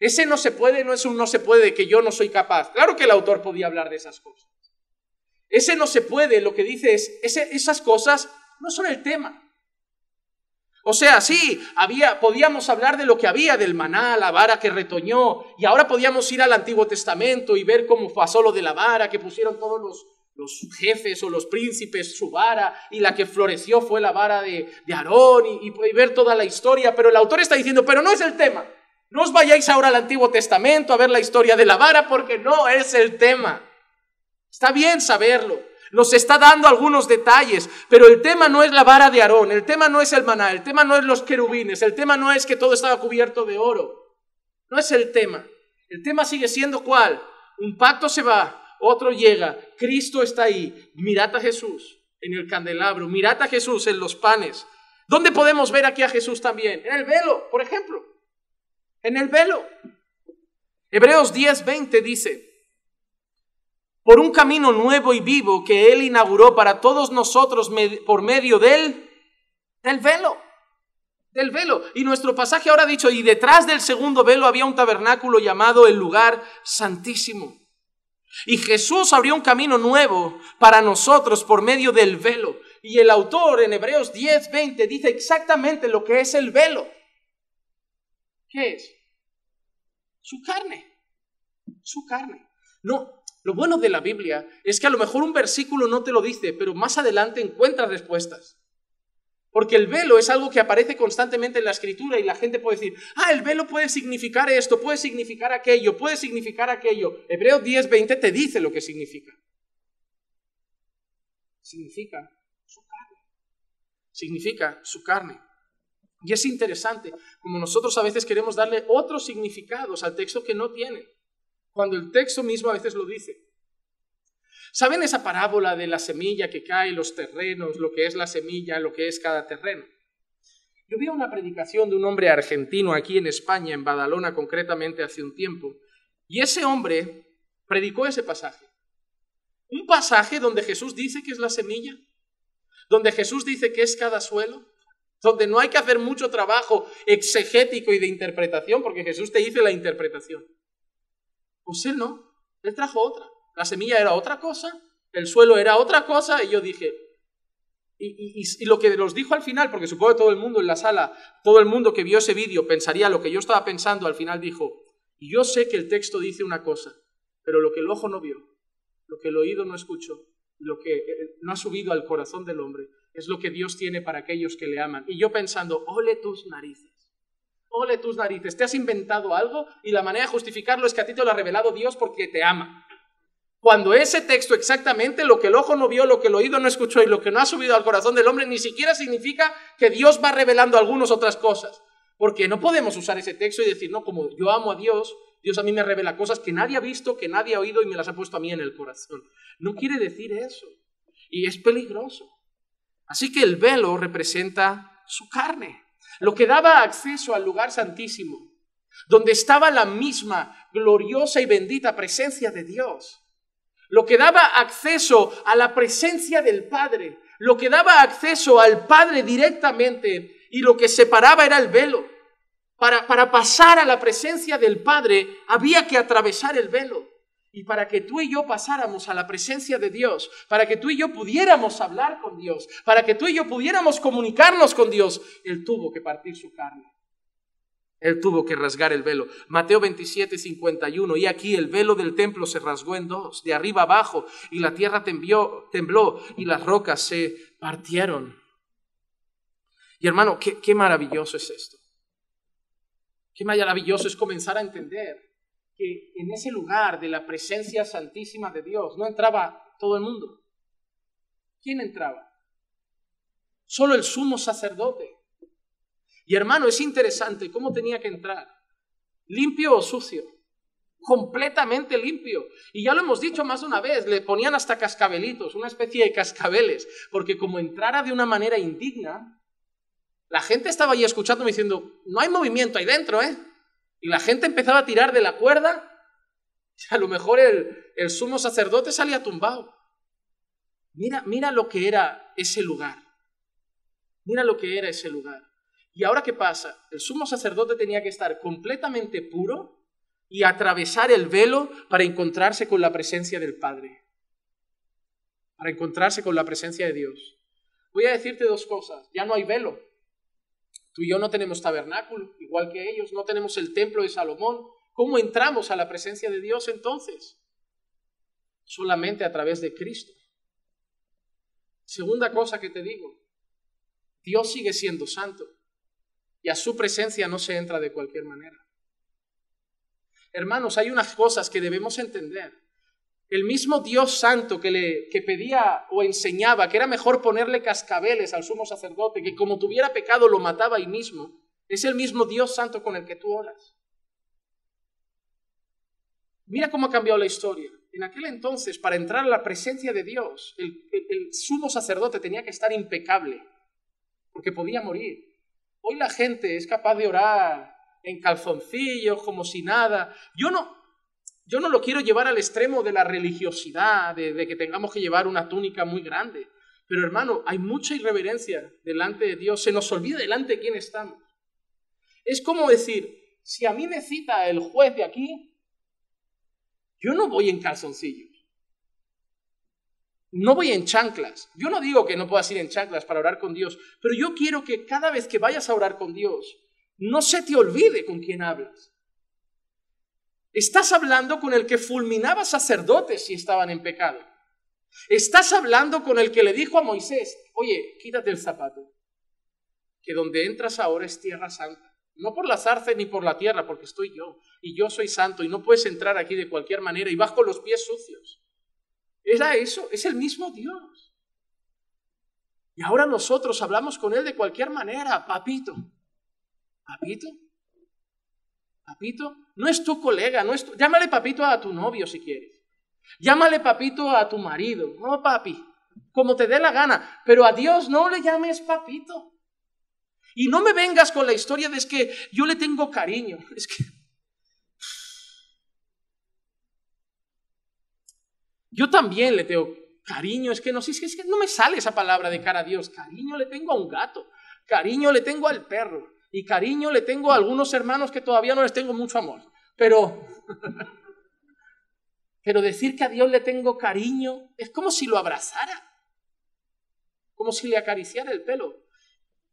B: Ese no se puede, no es un no se puede de que yo no soy capaz. Claro que el autor podía hablar de esas cosas. Ese no se puede, lo que dice es, esas cosas no son el tema. O sea, sí, podíamos hablar de lo que había, del maná, la vara que retoñó, y ahora podíamos ir al Antiguo Testamento y ver cómo pasó lo de la vara, que pusieron todos los jefes o los príncipes su vara, y la que floreció fue la vara de Aarón, y ver toda la historia, pero el autor está diciendo, pero no es el tema. No os vayáis ahora al Antiguo Testamento a ver la historia de la vara, porque no es el tema. Está bien saberlo, Nos está dando algunos detalles, pero el tema no es la vara de Aarón, el tema no es el maná, el tema no es los querubines, el tema no es que todo estaba cubierto de oro. No es el tema. El tema sigue siendo ¿cuál? Un pacto se va, otro llega, Cristo está ahí. Mirad a Jesús en el candelabro, mirad a Jesús en los panes. ¿Dónde podemos ver aquí a Jesús también? En el velo, por ejemplo. En el velo. Hebreos 10:20 dice: por un camino nuevo y vivo que Él inauguró para todos nosotros por medio del velo. Del velo. Y nuestro pasaje ahora ha dicho, y detrás del segundo velo había un tabernáculo llamado el lugar santísimo. Y Jesús abrió un camino nuevo para nosotros por medio del velo. Y el autor en Hebreos 10:20 dice exactamente lo que es el velo. ¿Qué es? Su carne. Su carne. No. Lo bueno de la Biblia es que a lo mejor un versículo no te lo dice, pero más adelante encuentras respuestas. Porque el velo es algo que aparece constantemente en la Escritura y la gente puede decir, el velo puede significar esto, puede significar aquello, puede significar aquello. Hebreos 10:20 te dice lo que significa. Significa su carne. Significa su carne. Y es interesante, como nosotros a veces queremos darle otros significados al texto que no tiene, cuando el texto mismo a veces lo dice. ¿Saben esa parábola de la semilla que cae en los terrenos, lo que es la semilla, lo que es cada terreno? Yo vi una predicación de un hombre argentino aquí en España, en Badalona concretamente, hace un tiempo, y ese hombre predicó ese pasaje. Un pasaje donde Jesús dice que es la semilla, donde Jesús dice que es cada suelo, donde no hay que hacer mucho trabajo exegético y de interpretación, porque Jesús te dice la interpretación. Pues él no, él trajo otra. La semilla era otra cosa, el suelo era otra cosa, y yo dije, y lo que nos dijo al final, porque supongo que todo el mundo en la sala, todo el mundo que vio ese vídeo pensaría lo que yo estaba pensando, al final dijo, y yo sé que el texto dice una cosa, pero lo que el ojo no vio, lo que el oído no escuchó, lo que no ha subido al corazón del hombre, es lo que Dios tiene para aquellos que le aman. Y yo pensando, ole tus narices. Ole tus narices, te has inventado algo y la manera de justificarlo es que a ti te lo ha revelado Dios porque te ama. Cuando ese texto exactamente, lo que el ojo no vio, lo que el oído no escuchó y lo que no ha subido al corazón del hombre, ni siquiera significa que Dios va revelando algunas otras cosas. Porque no podemos usar ese texto y decir, no, como yo amo a Dios, Dios a mí me revela cosas que nadie ha visto, que nadie ha oído y me las ha puesto a mí en el corazón. No quiere decir eso. Y es peligroso. Así que el velo representa su carne. Lo que daba acceso al lugar santísimo, donde estaba la misma gloriosa y bendita presencia de Dios. Lo que daba acceso a la presencia del Padre, lo que daba acceso al Padre directamente, y lo que separaba era el velo. Para pasar a la presencia del Padre había que atravesar el velo. Y para que tú y yo pasáramos a la presencia de Dios, para que tú y yo pudiéramos hablar con Dios, para que tú y yo pudiéramos comunicarnos con Dios, Él tuvo que partir su carne. Él tuvo que rasgar el velo. Mateo 27:51. Y aquí el velo del templo se rasgó en dos, de arriba abajo, y la tierra tembló y las rocas se partieron. Y hermano, qué maravilloso es esto. Qué maravilloso es comenzar a entender que en ese lugar de la presencia santísima de Dios no entraba todo el mundo. ¿Quién entraba? Solo el sumo sacerdote. Y hermano, es interesante cómo tenía que entrar. ¿Limpio o sucio? Completamente limpio. Y ya lo hemos dicho más de una vez, le ponían hasta cascabelitos, una especie de cascabeles, porque como entrara de una manera indigna, la gente estaba ahí escuchándome diciendo, no hay movimiento ahí dentro, ¿eh? Y la gente empezaba a tirar de la cuerda, y a lo mejor el sumo sacerdote salía tumbado. Mira lo que era ese lugar. Mira lo que era ese lugar. ¿Y ahora qué pasa? El sumo sacerdote tenía que estar completamente puro y atravesar el velo para encontrarse con la presencia del Padre. Para encontrarse con la presencia de Dios. Voy a decirte dos cosas. Ya no hay velo. Tú y yo no tenemos tabernáculo, igual que ellos. No tenemos el templo de Salomón. ¿Cómo entramos a la presencia de Dios entonces? Solamente a través de Cristo. Segunda cosa que te digo. Dios sigue siendo santo. Y a su presencia no se entra de cualquier manera. Hermanos, hay unas cosas que debemos entender. El mismo Dios santo que pedía o enseñaba que era mejor ponerle cascabeles al sumo sacerdote, que como tuviera pecado lo mataba ahí mismo, es el mismo Dios santo con el que tú oras. Mira cómo ha cambiado la historia. En aquel entonces, para entrar a la presencia de Dios, el sumo sacerdote tenía que estar impecable, porque podía morir. Hoy la gente es capaz de orar en calzoncillos, como si nada. Yo no lo quiero llevar al extremo de la religiosidad, de que tengamos que llevar una túnica muy grande. Pero hermano, hay mucha irreverencia delante de Dios. Se nos olvida delante de quién estamos. Es como decir, si a mí me cita el juez de aquí, yo no voy en calzoncillos. No voy en chanclas. Yo no digo que no puedas ir en chanclas para orar con Dios, pero yo quiero que cada vez que vayas a orar con Dios, no se te olvide con quién hablas. Estás hablando con el que fulminaba sacerdotes si estaban en pecado. Estás hablando con el que le dijo a Moisés, oye, quítate el zapato, que donde entras ahora es tierra santa. No por la zarza ni por la tierra, porque estoy yo, y yo soy santo, y no puedes entrar aquí de cualquier manera, y vas con los pies sucios. Era eso, es el mismo Dios. Y ahora nosotros hablamos con Él de cualquier manera, papito. ¿Papito? ¿Papito? No es tu colega, no es tu... Llámale papito a tu novio si quieres. Llámale papito a tu marido. No, papi, como te dé la gana, pero a Dios no le llames papito. Y no me vengas con la historia de es que yo le tengo cariño. Es que yo también le tengo cariño. Es que no me sale esa palabra de cara a Dios. Cariño le tengo a un gato. Cariño le tengo al perro. Y cariño le tengo a algunos hermanos que todavía no les tengo mucho amor. Pero decir que a Dios le tengo cariño es como si lo abrazara. Como si le acariciara el pelo.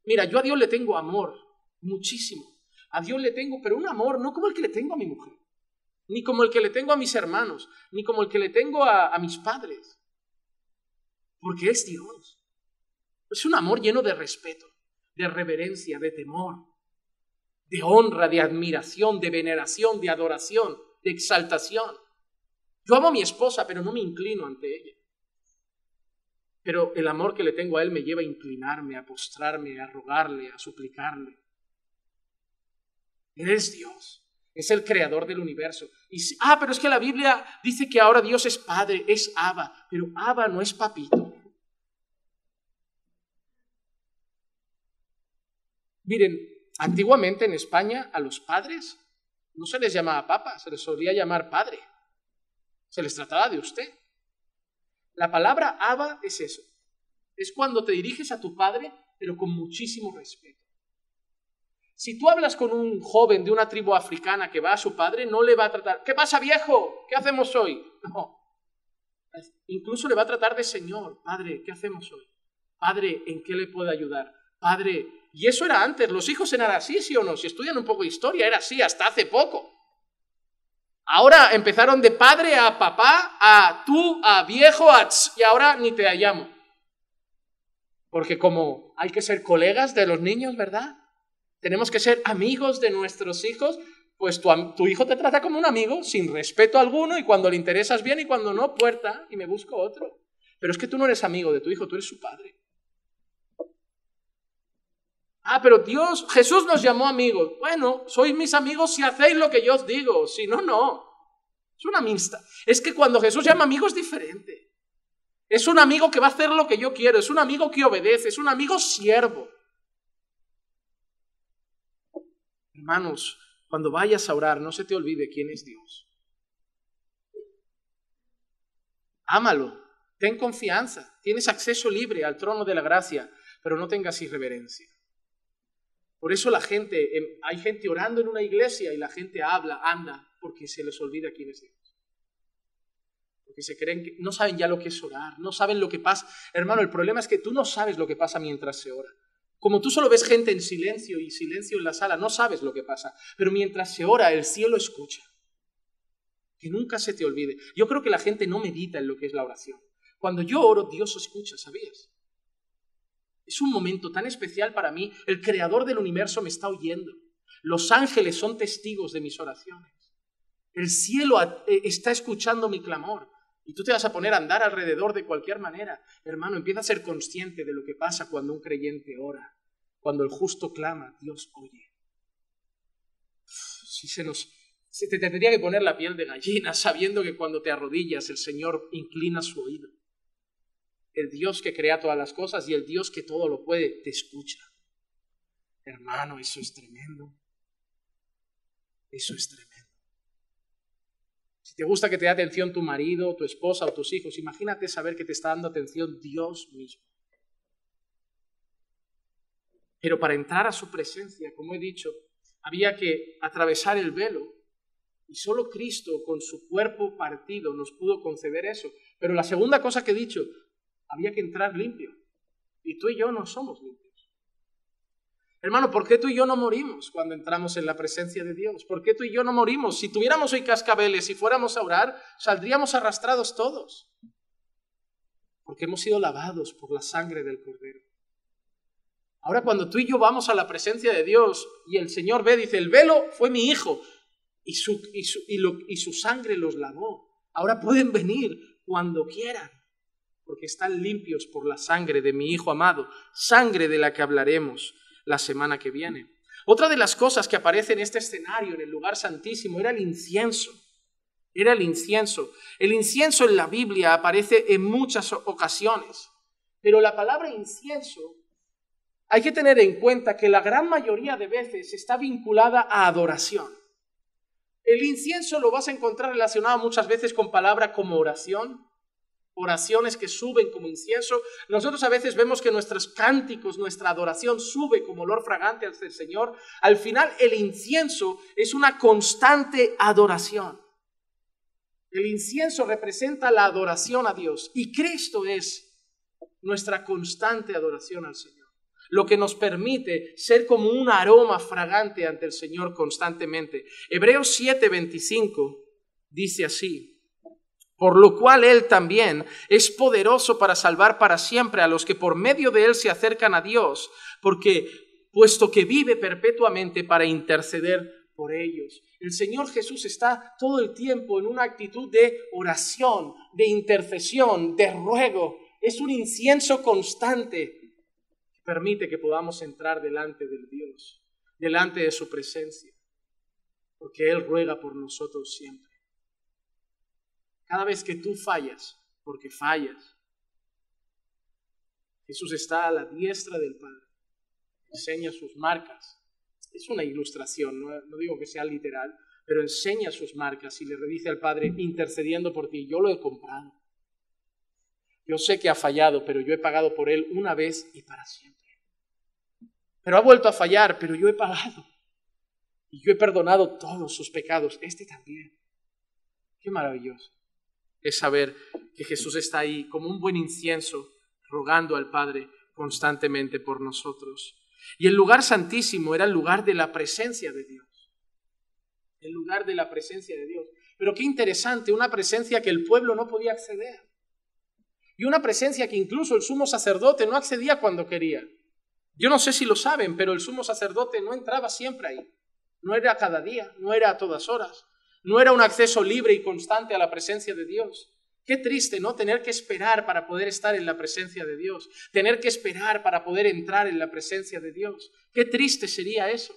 B: Mira, yo a Dios le tengo amor, muchísimo. A Dios le tengo, pero un amor no como el que le tengo a mi mujer, ni como el que le tengo a mis hermanos, ni como el que le tengo a mis padres. Porque es Dios. Es un amor lleno de respeto, de reverencia, de temor, de honra, de admiración, de veneración, de adoración, de exaltación. Yo amo a mi esposa, pero no me inclino ante ella. Pero el amor que le tengo a Él me lleva a inclinarme, a postrarme, a rogarle, a suplicarle. Él es Dios, es el creador del universo. Pero es que la Biblia dice que ahora Dios es Padre, es Abba, pero Abba no es papito. Miren, antiguamente en España a los padres no se les llamaba papa, se les solía llamar padre. Se les trataba de usted. La palabra Abba es eso. Es cuando te diriges a tu padre, pero con muchísimo respeto. Si tú hablas con un joven de una tribu africana que va a su padre, no le va a tratar, ¿qué pasa, viejo? ¿Qué hacemos hoy? No. Incluso le va a tratar de señor. Padre, ¿qué hacemos hoy? Padre, ¿en qué le puedo ayudar? Padre, y eso era antes. Los hijos eran así, ¿sí o no? Si estudian un poco de historia, era así hasta hace poco. Ahora empezaron de padre a papá, a tú, a viejo, y ahora ni te llamo. Porque como hay que ser colegas de los niños, ¿verdad? Tenemos que ser amigos de nuestros hijos, pues tu hijo te trata como un amigo, sin respeto alguno, y cuando le interesas bien y cuando no, puerta, y me busco otro. Pero es que tú no eres amigo de tu hijo, tú eres su padre. Pero Jesús nos llamó amigos. Bueno, sois mis amigos si hacéis lo que yo os digo, si no, no. Es una amistad. Es que cuando Jesús llama amigo es diferente. Es un amigo que va a hacer lo que yo quiero, es un amigo que obedece, es un amigo siervo. Hermanos, cuando vayas a orar, no se te olvide quién es Dios. Ámalo, ten confianza, tienes acceso libre al trono de la gracia, pero no tengas irreverencia. Por eso hay gente orando en una iglesia y la gente anda, porque se les olvida quién es Dios. Porque se creen que no saben ya lo que es orar, no saben lo que pasa. Hermano, el problema es que tú no sabes lo que pasa mientras se ora. Como tú solo ves gente en silencio y silencio en la sala, no sabes lo que pasa. Pero mientras se ora, el cielo escucha. Que nunca se te olvide. Yo creo que la gente no medita en lo que es la oración. Cuando yo oro, Dios escucha, ¿sabías? Es un momento tan especial para mí. El creador del universo me está oyendo. Los ángeles son testigos de mis oraciones. El cielo está escuchando mi clamor. Y tú te vas a poner a andar alrededor de cualquier manera. Hermano, empieza a ser consciente de lo que pasa cuando un creyente ora. Cuando el justo clama, Dios oye. Se te tendría que poner la piel de gallina sabiendo que cuando te arrodillas el Señor inclina su oído. El Dios que crea todas las cosas y el Dios que todo lo puede, te escucha. Hermano, eso es tremendo. Eso es tremendo. Si te gusta que te dé atención tu marido, tu esposa o tus hijos, imagínate saber que te está dando atención Dios mismo. Pero para entrar a su presencia, como he dicho, había que atravesar el velo. Y solo Cristo, con su cuerpo partido, nos pudo conceder eso. Pero la segunda cosa que he dicho, había que entrar limpio. Y tú y yo no somos limpios. Hermano, ¿por qué tú y yo no morimos cuando entramos en la presencia de Dios? ¿Por qué tú y yo no morimos? Si tuviéramos hoy cascabeles y fuéramos a orar, saldríamos arrastrados todos. Porque hemos sido lavados por la sangre del Cordero. Ahora cuando tú y yo vamos a la presencia de Dios y el Señor ve, dice, el velo fue mi hijo y su sangre los lavó. Ahora pueden venir cuando quieran, porque están limpios por la sangre de mi Hijo amado, sangre de la que hablaremos la semana que viene. Otra de las cosas que aparece en este escenario, en el lugar santísimo, era el incienso. Era el incienso. El incienso en la Biblia aparece en muchas ocasiones, pero la palabra incienso hay que tener en cuenta que la gran mayoría de veces está vinculada a adoración. El incienso lo vas a encontrar relacionado muchas veces con palabras como oración, oraciones que suben como incienso. Nosotros a veces vemos que nuestros cánticos, nuestra adoración sube como olor fragante al Señor. Al final el incienso es una constante adoración. El incienso representa la adoración a Dios y Cristo es nuestra constante adoración al Señor. Lo que nos permite ser como un aroma fragante ante el Señor constantemente. Hebreos 7:25 dice así: por lo cual Él también es poderoso para salvar para siempre a los que por medio de Él se acercan a Dios, puesto que vive perpetuamente para interceder por ellos. El Señor Jesús está todo el tiempo en una actitud de oración, de intercesión, de ruego. Es un incienso constante. Permite que podamos entrar delante del Dios, delante de su presencia, porque Él ruega por nosotros siempre. Cada vez que tú fallas, porque fallas, Jesús está a la diestra del Padre, enseña sus marcas. Es una ilustración, no digo que sea literal, pero enseña sus marcas y le dice al Padre, intercediendo por ti, yo lo he comprado. Yo sé que ha fallado, pero yo he pagado por él una vez y para siempre. Pero ha vuelto a fallar, pero yo he pagado. Y yo he perdonado todos sus pecados, este también. Qué maravilloso es saber que Jesús está ahí como un buen incienso, rogando al Padre constantemente por nosotros. Y el lugar santísimo era el lugar de la presencia de Dios. El lugar de la presencia de Dios. Pero qué interesante, una presencia que el pueblo no podía acceder. Y una presencia que incluso el sumo sacerdote no accedía cuando quería. Yo no sé si lo saben, pero el sumo sacerdote no entraba siempre ahí. No era cada día, no era a todas horas. No era un acceso libre y constante a la presencia de Dios. Qué triste, ¿no? Tener que esperar para poder estar en la presencia de Dios. Tener que esperar para poder entrar en la presencia de Dios. Qué triste sería eso.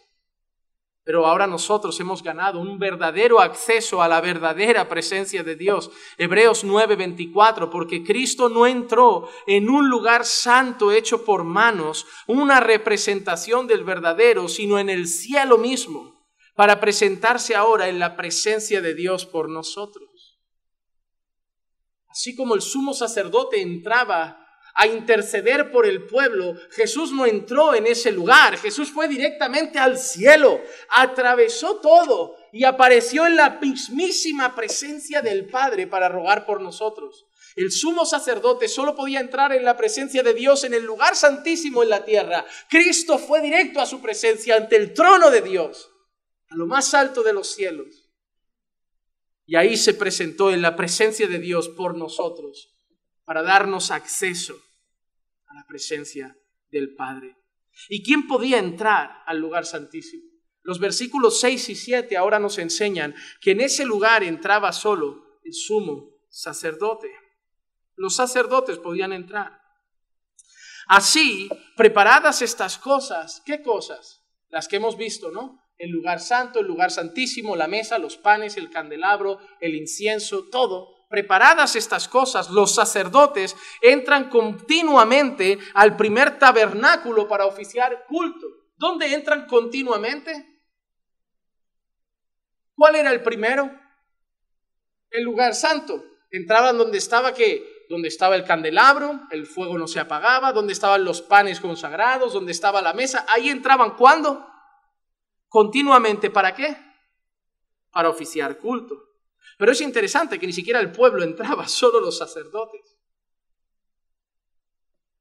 B: Pero ahora nosotros hemos ganado un verdadero acceso a la verdadera presencia de Dios. Hebreos 9:24, porque Cristo no entró en un lugar santo hecho por manos, una representación del verdadero, sino en el cielo mismo, para presentarse ahora en la presencia de Dios por nosotros. Así como el sumo sacerdote entraba a interceder por el pueblo, Jesús no entró en ese lugar. Jesús fue directamente al cielo, atravesó todo y apareció en la mismísima presencia del Padre para rogar por nosotros. El sumo sacerdote solo podía entrar en la presencia de Dios en el lugar santísimo en la tierra. Cristo fue directo a su presencia ante el trono de Dios, a lo más alto de los cielos. Y ahí se presentó en la presencia de Dios por nosotros, para darnos acceso a la presencia del Padre. ¿Y quién podía entrar al lugar santísimo? Los versículos 6 y 7 ahora nos enseñan que en ese lugar entraba solo el sumo sacerdote. Los sacerdotes podían entrar. Así, preparadas estas cosas, ¿qué cosas? Las que hemos visto, ¿no? El lugar santo, el lugar santísimo, la mesa, los panes, el candelabro, el incienso, todo. Preparadas estas cosas, los sacerdotes entran continuamente al primer tabernáculo para oficiar culto. ¿Dónde entran continuamente? ¿Cuál era el primero? El lugar santo. Entraban donde estaba, ¿qué? Donde estaba el candelabro, el fuego no se apagaba, donde estaban los panes consagrados, donde estaba la mesa. Ahí entraban, ¿cuándo? Continuamente. ¿Para qué? Para oficiar culto. Pero es interesante que ni siquiera el pueblo entraba, solo los sacerdotes.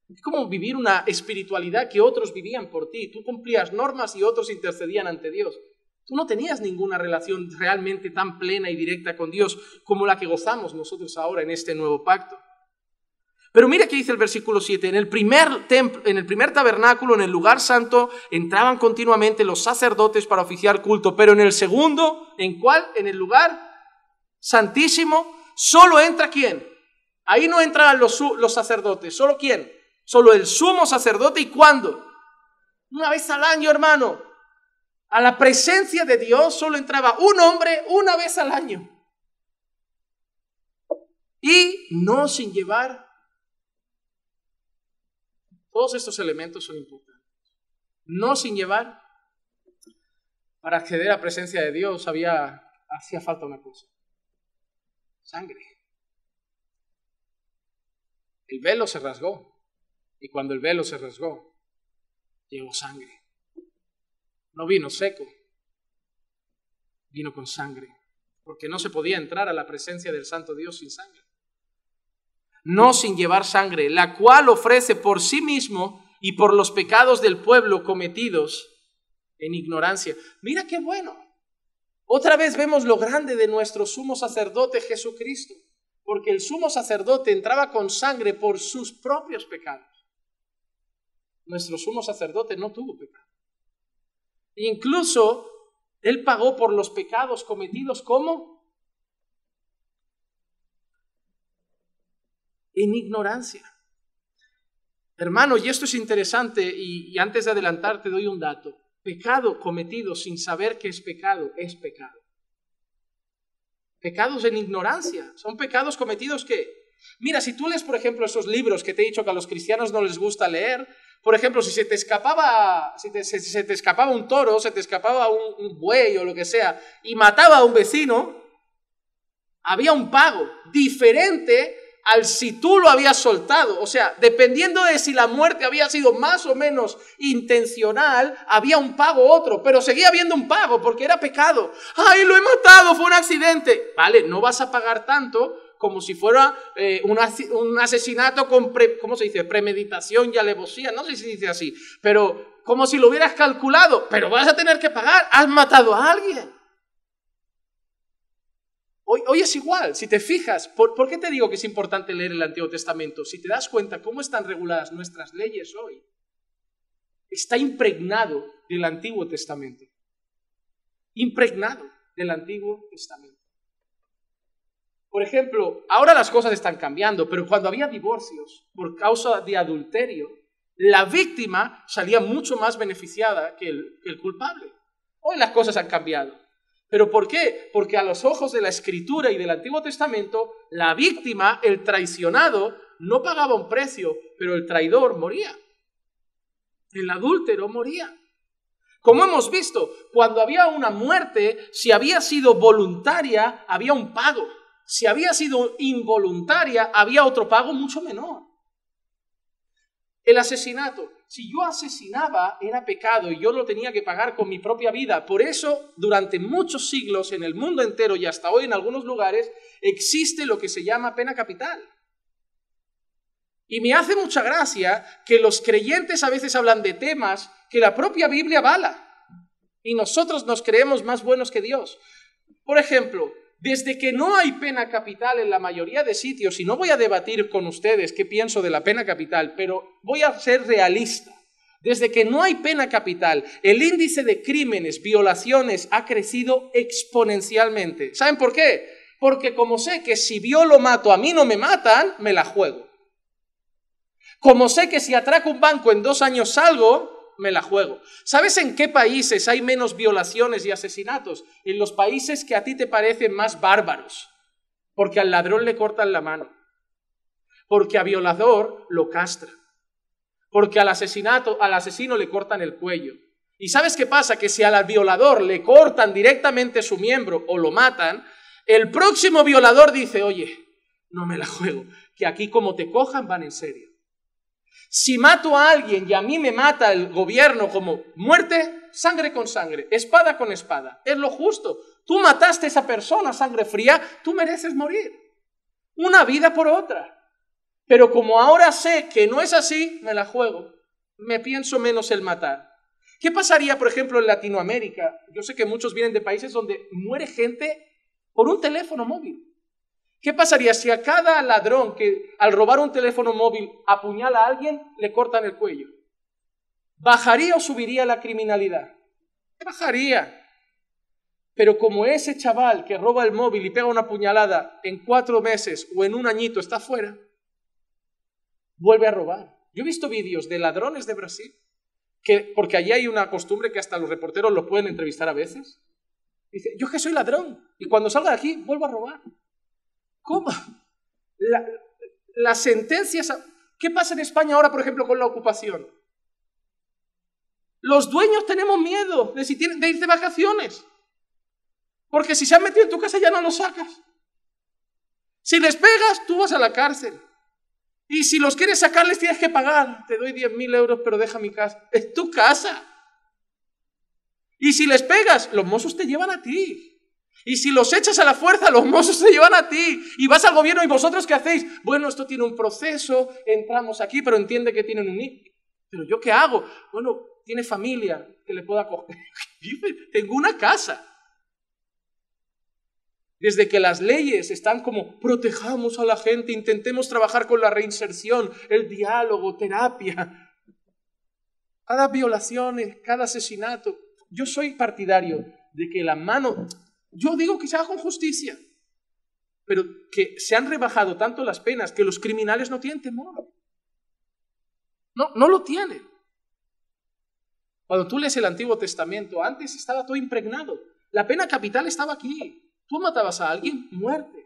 B: Es como vivir una espiritualidad que otros vivían por ti. Tú cumplías normas y otros intercedían ante Dios. Tú no tenías ninguna relación realmente tan plena y directa con Dios como la que gozamos nosotros ahora en este nuevo pacto. Pero mira qué dice el versículo 7. En el primer tabernáculo, en el lugar santo, entraban continuamente los sacerdotes para oficiar culto. Pero en el segundo, ¿en cuál? En el lugar santísimo, solo entra ¿quién? Ahí no entran los sacerdotes. ¿Solo quién? Solo el sumo sacerdote. ¿Y cuándo? Una vez al año, hermano. A la presencia de Dios solo entraba un hombre una vez al año. Y no sin llevar. Todos estos elementos son importantes. No sin llevar. Para acceder a la presencia de Dios hacía falta una cosa. Sangre. El velo se rasgó. Y cuando el velo se rasgó, llegó sangre. No vino seco, vino con sangre, porque no se podía entrar a la presencia del Santo Dios sin sangre. No sin llevar sangre, la cual ofrece por sí mismo y por los pecados del pueblo cometidos en ignorancia. Mira qué bueno. Otra vez vemos lo grande de nuestro sumo sacerdote Jesucristo, porque el sumo sacerdote entraba con sangre por sus propios pecados. Nuestro sumo sacerdote no tuvo pecado. Incluso, Él pagó por los pecados cometidos, ¿cómo? En ignorancia. Hermano, y esto es interesante, y antes de adelantar te doy un dato. Pecado cometido sin saber que es pecado. Pecados en ignorancia. Son pecados cometidos que... Mira, si tú lees, por ejemplo, esos libros que te he dicho que a los cristianos no les gusta leer, por ejemplo, si se te escapaba un toro, se te escapaba un buey o lo que sea, y mataba a un vecino, había un pago diferente al si tú lo habías soltado. O sea, dependiendo de si la muerte había sido más o menos intencional, había un pago otro, pero seguía habiendo un pago porque era pecado. ¡Ay, lo he matado! Fue un accidente. Vale, no vas a pagar tanto como si fuera un asesinato con, ¿cómo se dice? Premeditación y alevosía, no sé si se dice así, pero como si lo hubieras calculado, pero vas a tener que pagar, has matado a alguien. Hoy es igual, si te fijas, ¿por qué te digo que es importante leer el Antiguo Testamento? Si te das cuenta cómo están reguladas nuestras leyes hoy, está impregnado del Antiguo Testamento. Impregnado del Antiguo Testamento. Por ejemplo, ahora las cosas están cambiando, pero cuando había divorcios por causa de adulterio, la víctima salía mucho más beneficiada que el culpable. Hoy las cosas han cambiado. ¿Pero por qué? Porque a los ojos de la Escritura y del Antiguo Testamento, la víctima, el traicionado, no pagaba un precio, pero el traidor moría. El adúltero moría. Como hemos visto, cuando había una muerte, si había sido voluntaria, había un pago. Si había sido involuntaria, había otro pago mucho menor. El asesinato. Si yo asesinaba, era pecado y yo lo tenía que pagar con mi propia vida. Por eso, durante muchos siglos, en el mundo entero y hasta hoy en algunos lugares, existe lo que se llama pena capital. Y me hace mucha gracia que los creyentes a veces hablan de temas que la propia Biblia avala. Y nosotros nos creemos más buenos que Dios. Por ejemplo, desde que no hay pena capital en la mayoría de sitios, y no voy a debatir con ustedes qué pienso de la pena capital, pero voy a ser realista. Desde que no hay pena capital, el índice de crímenes, violaciones, ha crecido exponencialmente. ¿Saben por qué? Porque como sé que si violo mato a mí no me matan, me la juego. Como sé que si atraco un banco en 2 años salgo, me la juego. ¿Sabes en qué países hay menos violaciones y asesinatos? En los países que a ti te parecen más bárbaros. Porque al ladrón le cortan la mano. Porque a violador lo castran. Porque al asesino le cortan el cuello. ¿Y sabes qué pasa? Que si al violador le cortan directamente su miembro o lo matan, el próximo violador dice, oye, no me la juego, que aquí como te cojan van en serio. Si mato a alguien y a mí me mata el gobierno como muerte, sangre con sangre, espada con espada, es lo justo. Tú mataste a esa persona, sangre fría, tú mereces morir. Una vida por otra. Pero como ahora sé que no es así, me la juego. Me pienso menos el matar. ¿Qué pasaría, por ejemplo, en Latinoamérica? Yo sé que muchos vienen de países donde muere gente por un teléfono móvil. ¿Qué pasaría si a cada ladrón que al robar un teléfono móvil apuñala a alguien, le cortan el cuello? ¿Bajaría o subiría la criminalidad? Bajaría. Pero como ese chaval que roba el móvil y pega una puñalada en 4 meses o en 1 añito está fuera, vuelve a robar. Yo he visto vídeos de ladrones de Brasil, porque allí hay una costumbre que hasta los reporteros los pueden entrevistar a veces. Dice, yo que soy ladrón y cuando salga de aquí vuelvo a robar. ¿Cómo? Las sentencias... ¿Qué pasa en España ahora, por ejemplo, con la ocupación? Los dueños tenemos miedo de ir de vacaciones. Porque si se han metido en tu casa ya no los sacas. Si les pegas, tú vas a la cárcel. Y si los quieres sacar, les tienes que pagar. Te doy 10.000 euros, pero deja mi casa. Es tu casa. Y si les pegas, los mozos te llevan a ti. Y si los echas a la fuerza, los mozos te llevan a ti. Y vas al gobierno y vosotros, ¿qué hacéis? Bueno, esto tiene un proceso, entramos aquí, pero entiende que tienen un hijo. ¿Pero yo qué hago? Bueno, tiene familia que le pueda coger. Tengo una casa. Desde que las leyes están como protejamos a la gente, intentemos trabajar con la reinserción, el diálogo, terapia. Cada violación, cada asesinato. Yo soy partidario de que la mano, yo digo que se haga con justicia, pero que se han rebajado tanto las penas que los criminales no tienen temor. No lo tienen. Cuando tú lees el Antiguo Testamento, antes estaba todo impregnado. La pena capital estaba aquí. Tú matabas a alguien, muerte.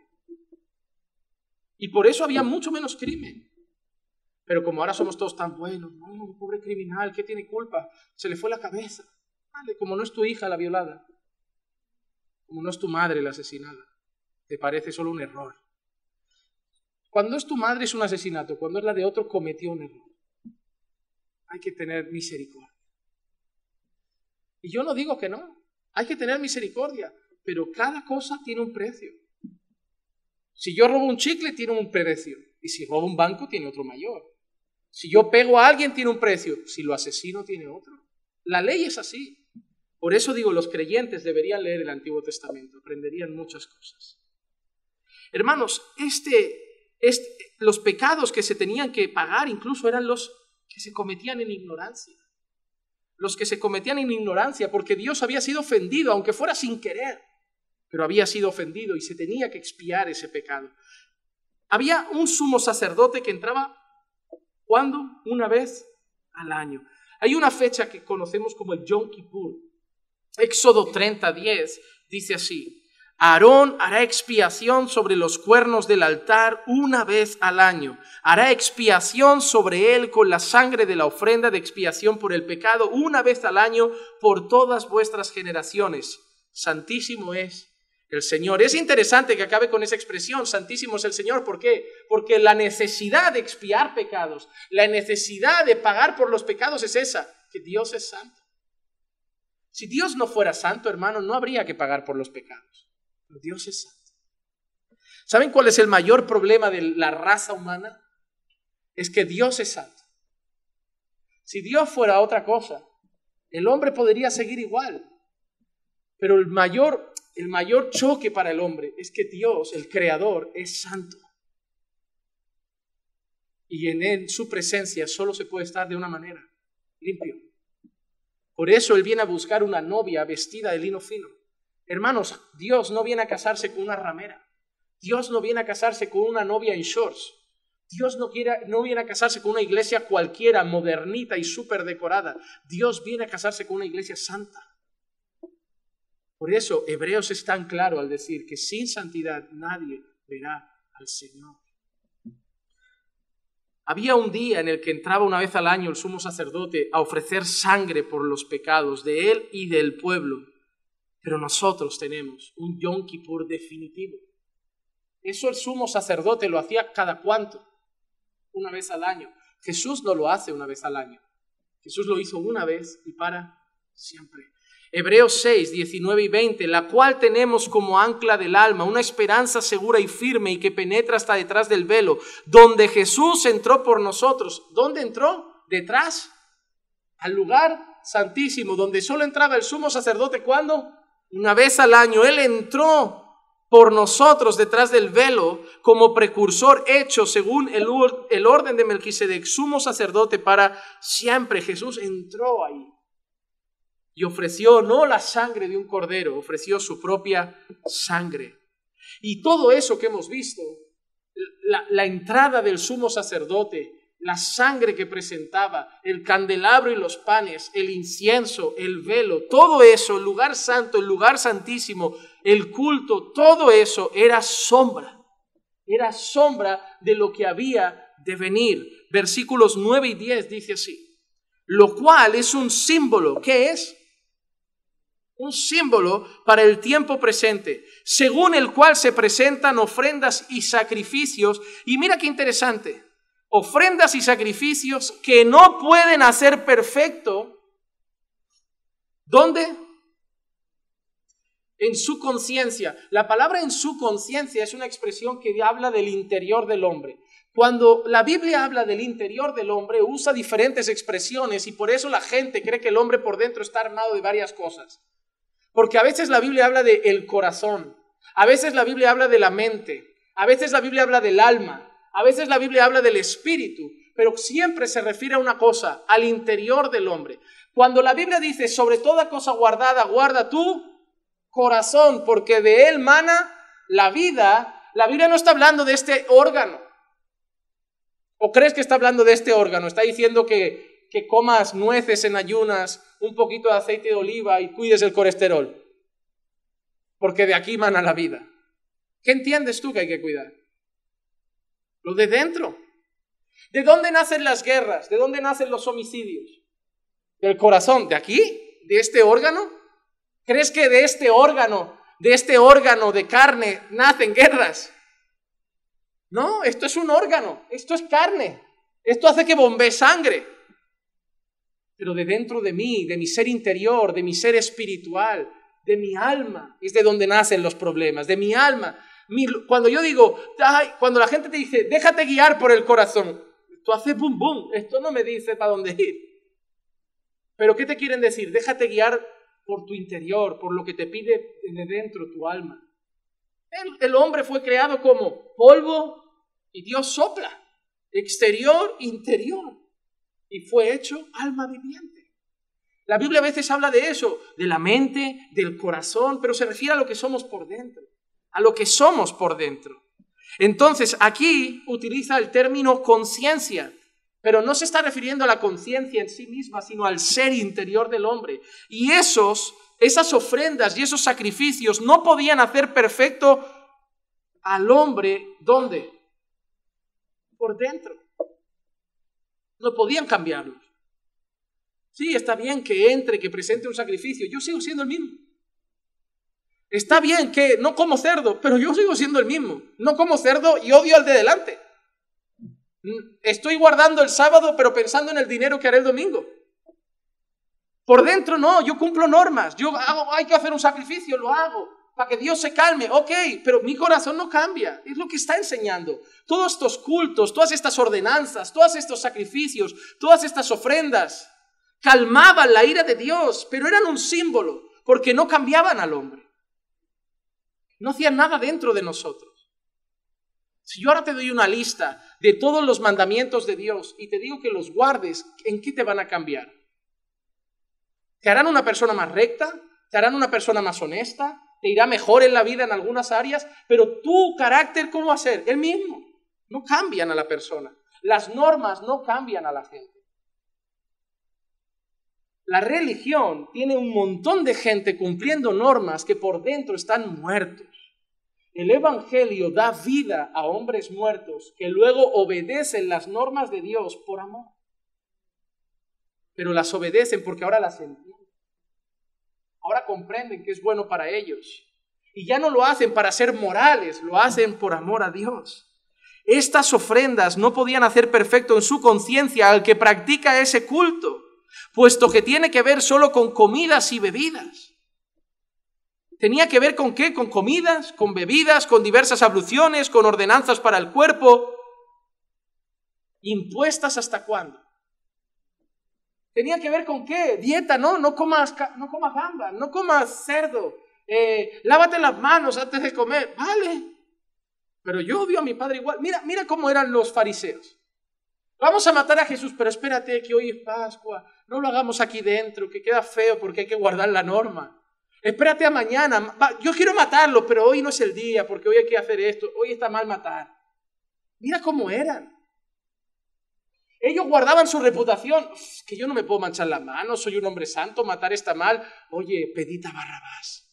B: Y por eso había mucho menos crimen. Pero como ahora somos todos tan buenos, no, pobre criminal, ¿qué tiene culpa? Se le fue la cabeza. Vale, como no es tu hija la violada, como no es tu madre la asesinada, te parece solo un error. Cuando es tu madre es un asesinato, cuando es la de otro cometió un error. Hay que tener misericordia. Y yo no digo que no, hay que tener misericordia. Pero cada cosa tiene un precio. Si yo robo un chicle, tiene un precio. Y si robo un banco, tiene otro mayor. Si yo pego a alguien, tiene un precio. Si lo asesino, tiene otro. La ley es así. Por eso digo, los creyentes deberían leer el Antiguo Testamento. Aprenderían muchas cosas. Hermanos, los pecados que se tenían que pagar incluso eran los que se cometían en ignorancia. Los que se cometían en ignorancia, porque Dios había sido ofendido, aunque fuera sin querer. Pero había sido ofendido y se tenía que expiar ese pecado. Había un sumo sacerdote que entraba, ¿cuándo? Una vez al año. Hay una fecha que conocemos como el Yom Kippur. Éxodo 30:10 dice así: Aarón hará expiación sobre los cuernos del altar una vez al año. Hará expiación sobre él con la sangre de la ofrenda de expiación por el pecado una vez al año por todas vuestras generaciones. Santísimo es el Señor. Es interesante que acabe con esa expresión, santísimo es el Señor. ¿Por qué? Porque la necesidad de expiar pecados, la necesidad de pagar por los pecados es esa, que Dios es santo. Si Dios no fuera santo, hermano, no habría que pagar por los pecados. Pero Dios es santo. ¿Saben cuál es el mayor problema de la raza humana? Es que Dios es santo. Si Dios fuera otra cosa, el hombre podría seguir igual. Pero el mayor choque para el hombre es que Dios, el Creador, es santo. Y en su presencia solo se puede estar de una manera, limpio. Por eso Él viene a buscar una novia vestida de lino fino. Hermanos, Dios no viene a casarse con una ramera. Dios no viene a casarse con una novia en shorts. Dios no viene a casarse con una iglesia cualquiera, modernita y súper decorada. Dios viene a casarse con una iglesia santa. Por eso Hebreos es tan claro al decir que sin santidad nadie verá al Señor. Había un día en el que entraba una vez al año el sumo sacerdote a ofrecer sangre por los pecados de él y del pueblo. Pero nosotros tenemos un Yom Kippur definitivo. Eso el sumo sacerdote lo hacía cada cuánto, una vez al año. Jesús no lo hace una vez al año. Jesús lo hizo una vez y para siempre. Hebreos 6, 19 y 20, la cual tenemos como ancla del alma, una esperanza segura y firme y que penetra hasta detrás del velo, donde Jesús entró por nosotros. ¿Dónde entró? Detrás, al lugar santísimo, donde solo entraba el sumo sacerdote. ¿Cuándo? Una vez al año. Él entró por nosotros detrás del velo como precursor hecho según el orden de Melquisedec, sumo sacerdote para siempre. Jesús entró ahí. Y ofreció no la sangre de un cordero, ofreció su propia sangre. Y todo eso que hemos visto, la entrada del sumo sacerdote, la sangre que presentaba, el candelabro y los panes, el incienso, el velo, todo eso, el lugar santo, el lugar santísimo, el culto, todo eso era sombra de lo que había de venir. Versículos 9 y 10 dice así, lo cual es un símbolo. ¿Qué es? Un símbolo para el tiempo presente, según el cual se presentan ofrendas y sacrificios. Y mira qué interesante, ofrendas y sacrificios que no pueden hacer perfecto. ¿Dónde? En su conciencia. La palabra en su conciencia es una expresión que habla del interior del hombre. Cuando la Biblia habla del interior del hombre, usa diferentes expresiones y por eso la gente cree que el hombre por dentro está armado de varias cosas. Porque a veces la Biblia habla del corazón, a veces la Biblia habla de la mente, a veces la Biblia habla del alma, a veces la Biblia habla del espíritu, pero siempre se refiere a una cosa, al interior del hombre. Cuando la Biblia dice, sobre toda cosa guardada, guarda tu corazón, porque de él mana la vida, la Biblia no está hablando de este órgano. ¿O crees que está hablando de este órgano? Está diciendo que comas nueces en ayunas, un poquito de aceite de oliva y cuides el colesterol. Porque de aquí mana la vida. ¿Qué entiendes tú que hay que cuidar? Lo de dentro. ¿De dónde nacen las guerras? ¿De dónde nacen los homicidios? Del corazón. ¿De aquí? ¿De este órgano? ¿Crees que de este órgano de carne nacen guerras? No, esto es un órgano, esto es carne. Esto hace que bombee sangre. Pero de dentro de mí, de mi ser interior, de mi ser espiritual, de mi alma, es de donde nacen los problemas, de mi alma. Cuando yo digo, cuando la gente te dice, déjate guiar por el corazón, esto hace bum bum, esto no me dice para dónde ir. Pero ¿qué te quieren decir? Déjate guiar por tu interior, por lo que te pide de dentro tu alma. El hombre fue creado como polvo y Dios sopla, exterior, interior. Y fue hecho alma viviente. La Biblia a veces habla de eso, de la mente, del corazón, pero se refiere a lo que somos por dentro, a lo que somos por dentro. Entonces, aquí utiliza el término conciencia, pero no se está refiriendo a la conciencia en sí misma, sino al ser interior del hombre. Y esas ofrendas y esos sacrificios no podían hacer perfecto al hombre, ¿dónde? Por dentro. No podían cambiarlos. Sí, está bien que entre, que presente un sacrificio. Yo sigo siendo el mismo. Está bien que no como cerdo, pero yo sigo siendo el mismo. No como cerdo y odio al de delante. Estoy guardando el sábado, pero pensando en el dinero que haré el domingo. Por dentro no, yo cumplo normas. Hay que hacer un sacrificio, lo hago. Para que Dios se calme, ok, pero mi corazón no cambia, es lo que está enseñando. Todos estos cultos, todas estas ordenanzas, todos estos sacrificios, todas estas ofrendas, calmaban la ira de Dios, pero eran un símbolo, porque no cambiaban al hombre. No hacían nada dentro de nosotros. Si yo ahora te doy una lista de todos los mandamientos de Dios y te digo que los guardes, ¿en qué te van a cambiar? ¿Te harán una persona más recta? ¿Te harán una persona más honesta? te irá mejor en la vida en algunas áreas, pero tu carácter, ¿cómo va a ser? El mismo. No cambian a la persona. Las normas no cambian a la gente. La religión tiene un montón de gente cumpliendo normas que por dentro están muertos. El Evangelio da vida a hombres muertos que luego obedecen las normas de Dios por amor. Pero las obedecen porque ahora las entienden. Ahora comprenden que es bueno para ellos. Y ya no lo hacen para ser morales, lo hacen por amor a Dios. Estas ofrendas no podían hacer perfecto en su conciencia al que practica ese culto, puesto que tiene que ver solo con comidas y bebidas. ¿Tenía que ver con qué? Con comidas, con bebidas, con diversas abluciones, con ordenanzas para el cuerpo. ¿Impuestas hasta cuándo? ¿Tenía que ver con qué? Dieta, ¿no? No comas gamba, no comas cerdo. Lávate las manos antes de comer. Vale. Pero yo odio a mi padre igual. Mira cómo eran los fariseos. Vamos a matar a Jesús, pero espérate que hoy es Pascua. No lo hagamos aquí dentro, que queda feo porque hay que guardar la norma. Espérate a mañana. Yo quiero matarlo, pero hoy no es el día porque hoy hay que hacer esto. Hoy está mal matar. Mira cómo eran. Ellos guardaban su reputación. Que yo no me puedo manchar las manos, soy un hombre santo, matar está mal. Oye, pedid a Barrabás.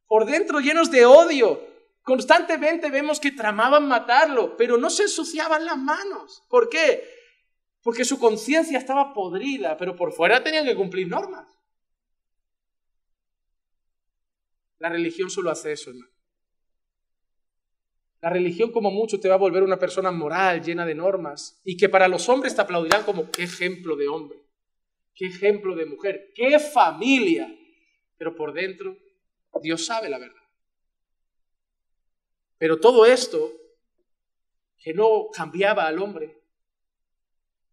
B: Por dentro llenos de odio. Constantemente vemos que tramaban matarlo, pero no se ensuciaban las manos. ¿Por qué? Porque su conciencia estaba podrida, pero por fuera tenían que cumplir normas. La religión solo hace eso, hermano. La religión como mucho te va a volver una persona moral, llena de normas, y que para los hombres te aplaudirán como qué ejemplo de hombre, qué ejemplo de mujer, qué familia. Pero por dentro, Dios sabe la verdad. Pero todo esto, que no cambiaba al hombre,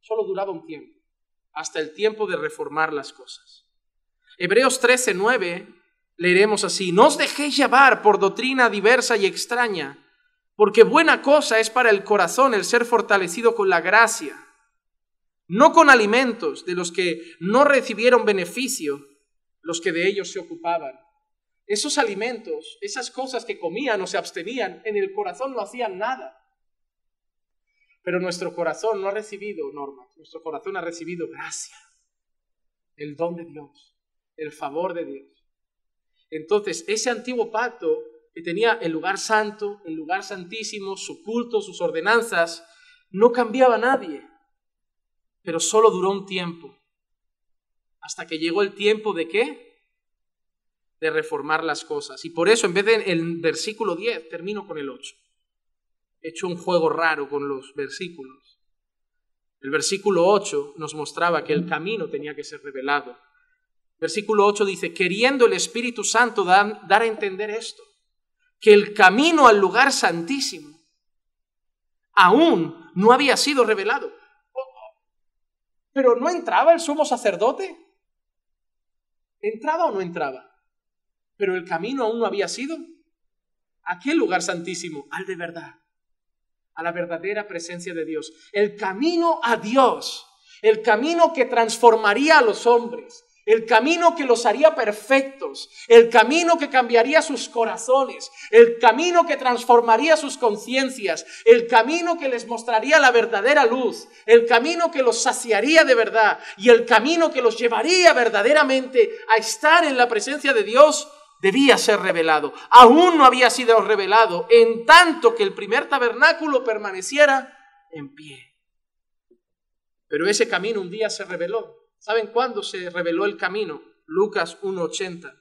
B: solo duraba un tiempo, hasta el tiempo de reformar las cosas. Hebreos 13:9 leeremos así: no os dejéis llevar por doctrina diversa y extraña, porque buena cosa es para el corazón el ser fortalecido con la gracia, no con alimentos de los que no recibieron beneficio los que de ellos se ocupaban. Esos alimentos, esas cosas que comían o se abstenían, en el corazón no hacían nada. Pero nuestro corazón no ha recibido normas, nuestro corazón ha recibido gracia, el don de Dios, el favor de Dios. Entonces, ese antiguo pacto que tenía el lugar santo, el lugar santísimo, su culto, sus ordenanzas, no cambiaba a nadie, pero solo duró un tiempo, hasta que llegó el tiempo ¿de qué? De reformar las cosas. Y por eso, en vez de el versículo 10, termino con el 8. He hecho un juego raro con los versículos. El versículo 8 nos mostraba que el camino tenía que ser revelado. Versículo 8 dice: queriendo el Espíritu Santo dar a entender esto, que el camino al lugar santísimo aún no había sido revelado. ¿Pero no entraba el sumo sacerdote? ¿Entraba o no entraba? Pero el camino aún no había sido. ¿A qué lugar santísimo? Al de verdad, a la verdadera presencia de Dios. El camino a Dios, el camino que transformaría a los hombres, el camino que los haría perfectos, el camino que cambiaría sus corazones, el camino que transformaría sus conciencias, el camino que les mostraría la verdadera luz, el camino que los saciaría de verdad y el camino que los llevaría verdaderamente a estar en la presencia de Dios, debía ser revelado. Aún no había sido revelado, en tanto que el primer tabernáculo permaneciera en pie. Pero ese camino un día se reveló. ¿Saben cuándo se reveló el camino? Lucas 1:80.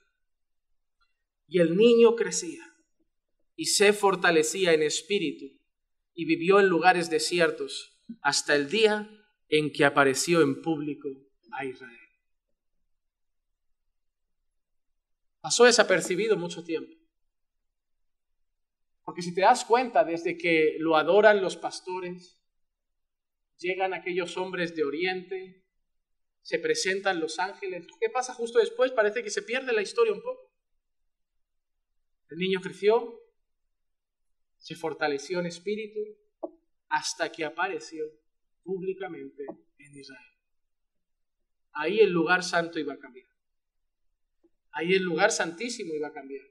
B: Y el niño crecía y se fortalecía en espíritu y vivió en lugares desiertos hasta el día en que apareció en público a Israel. Pasó desapercibido mucho tiempo. Porque si te das cuenta, desde que lo adoran los pastores, llegan aquellos hombres de Oriente, se presentan los ángeles. ¿Qué pasa justo después? Parece que se pierde la historia un poco. El niño creció, se fortaleció en espíritu, hasta que apareció públicamente en Israel. Ahí el lugar santo iba a cambiar. Ahí el lugar santísimo iba a cambiar.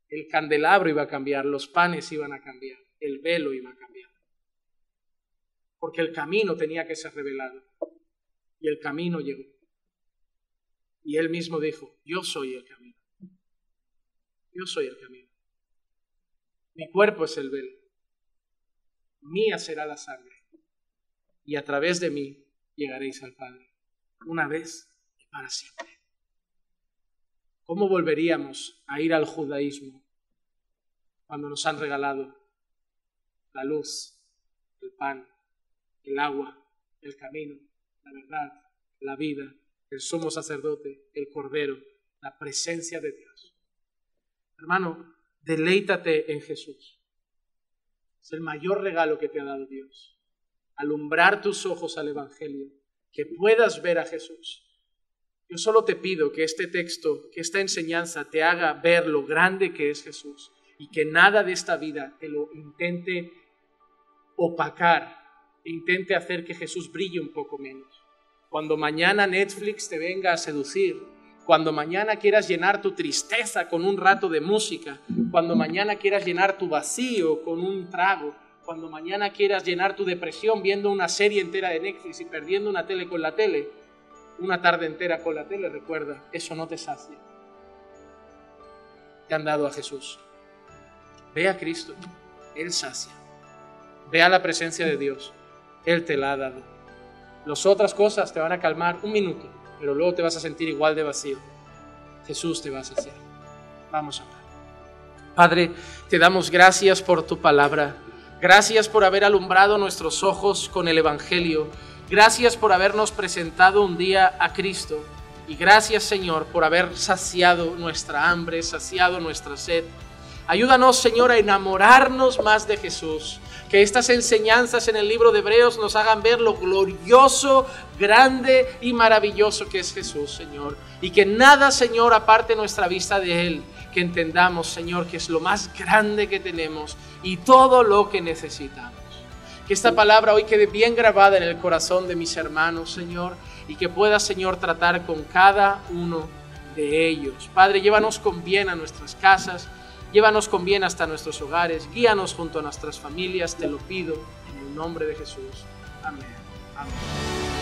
B: El candelabro iba a cambiar, los panes iban a cambiar, el velo iba a cambiar. Porque el camino tenía que ser revelado. Y el camino llegó. Y él mismo dijo, yo soy el camino. Yo soy el camino. Mi cuerpo es el velo. Mía será la sangre. Y a través de mí llegaréis al Padre. Una vez y para siempre. ¿Cómo volveríamos a ir al judaísmo cuando nos han regalado la luz, el pan, el agua, el camino, la verdad, la vida, el sumo sacerdote, el cordero, la presencia de Dios? Hermano, deleítate en Jesús. Es el mayor regalo que te ha dado Dios. Alumbrar tus ojos al Evangelio, que puedas ver a Jesús. Yo solo te pido que este texto, que esta enseñanza te haga ver lo grande que es Jesús y que nada de esta vida te lo intente opacar, intente hacer que Jesús brille un poco menos. Cuando mañana Netflix te venga a seducir, cuando mañana quieras llenar tu tristeza con un rato de música, cuando mañana quieras llenar tu vacío con un trago, cuando mañana quieras llenar tu depresión viendo una serie entera de Netflix y perdiendo una tele con la tele, una tarde entera con la tele, recuerda, eso no te sacia. Te han dado a Jesús. Ve a Cristo, Él sacia. Ve a la presencia de Dios, Él te la ha dado. Las otras cosas te van a calmar un minuto, pero luego te vas a sentir igual de vacío. Jesús te va a saciar. Vamos a orar. Padre, te damos gracias por tu palabra. Gracias por haber alumbrado nuestros ojos con el Evangelio. Gracias por habernos presentado un día a Cristo. Y gracias, Señor, por haber saciado nuestra hambre, saciado nuestra sed. Ayúdanos, Señor, a enamorarnos más de Jesús. Que estas enseñanzas en el libro de Hebreos nos hagan ver lo glorioso, grande y maravilloso que es Jesús, Señor. Y que nada, Señor, aparte nuestra vista de Él. Que entendamos, Señor, que es lo más grande que tenemos y todo lo que necesitamos. Que esta palabra hoy quede bien grabada en el corazón de mis hermanos, Señor, y que pueda, Señor, tratar con cada uno de ellos. Padre, llévanos con bien a nuestras casas, llévanos con bien hasta nuestros hogares, guíanos junto a nuestras familias, te lo pido en el nombre de Jesús. Amén. Amén.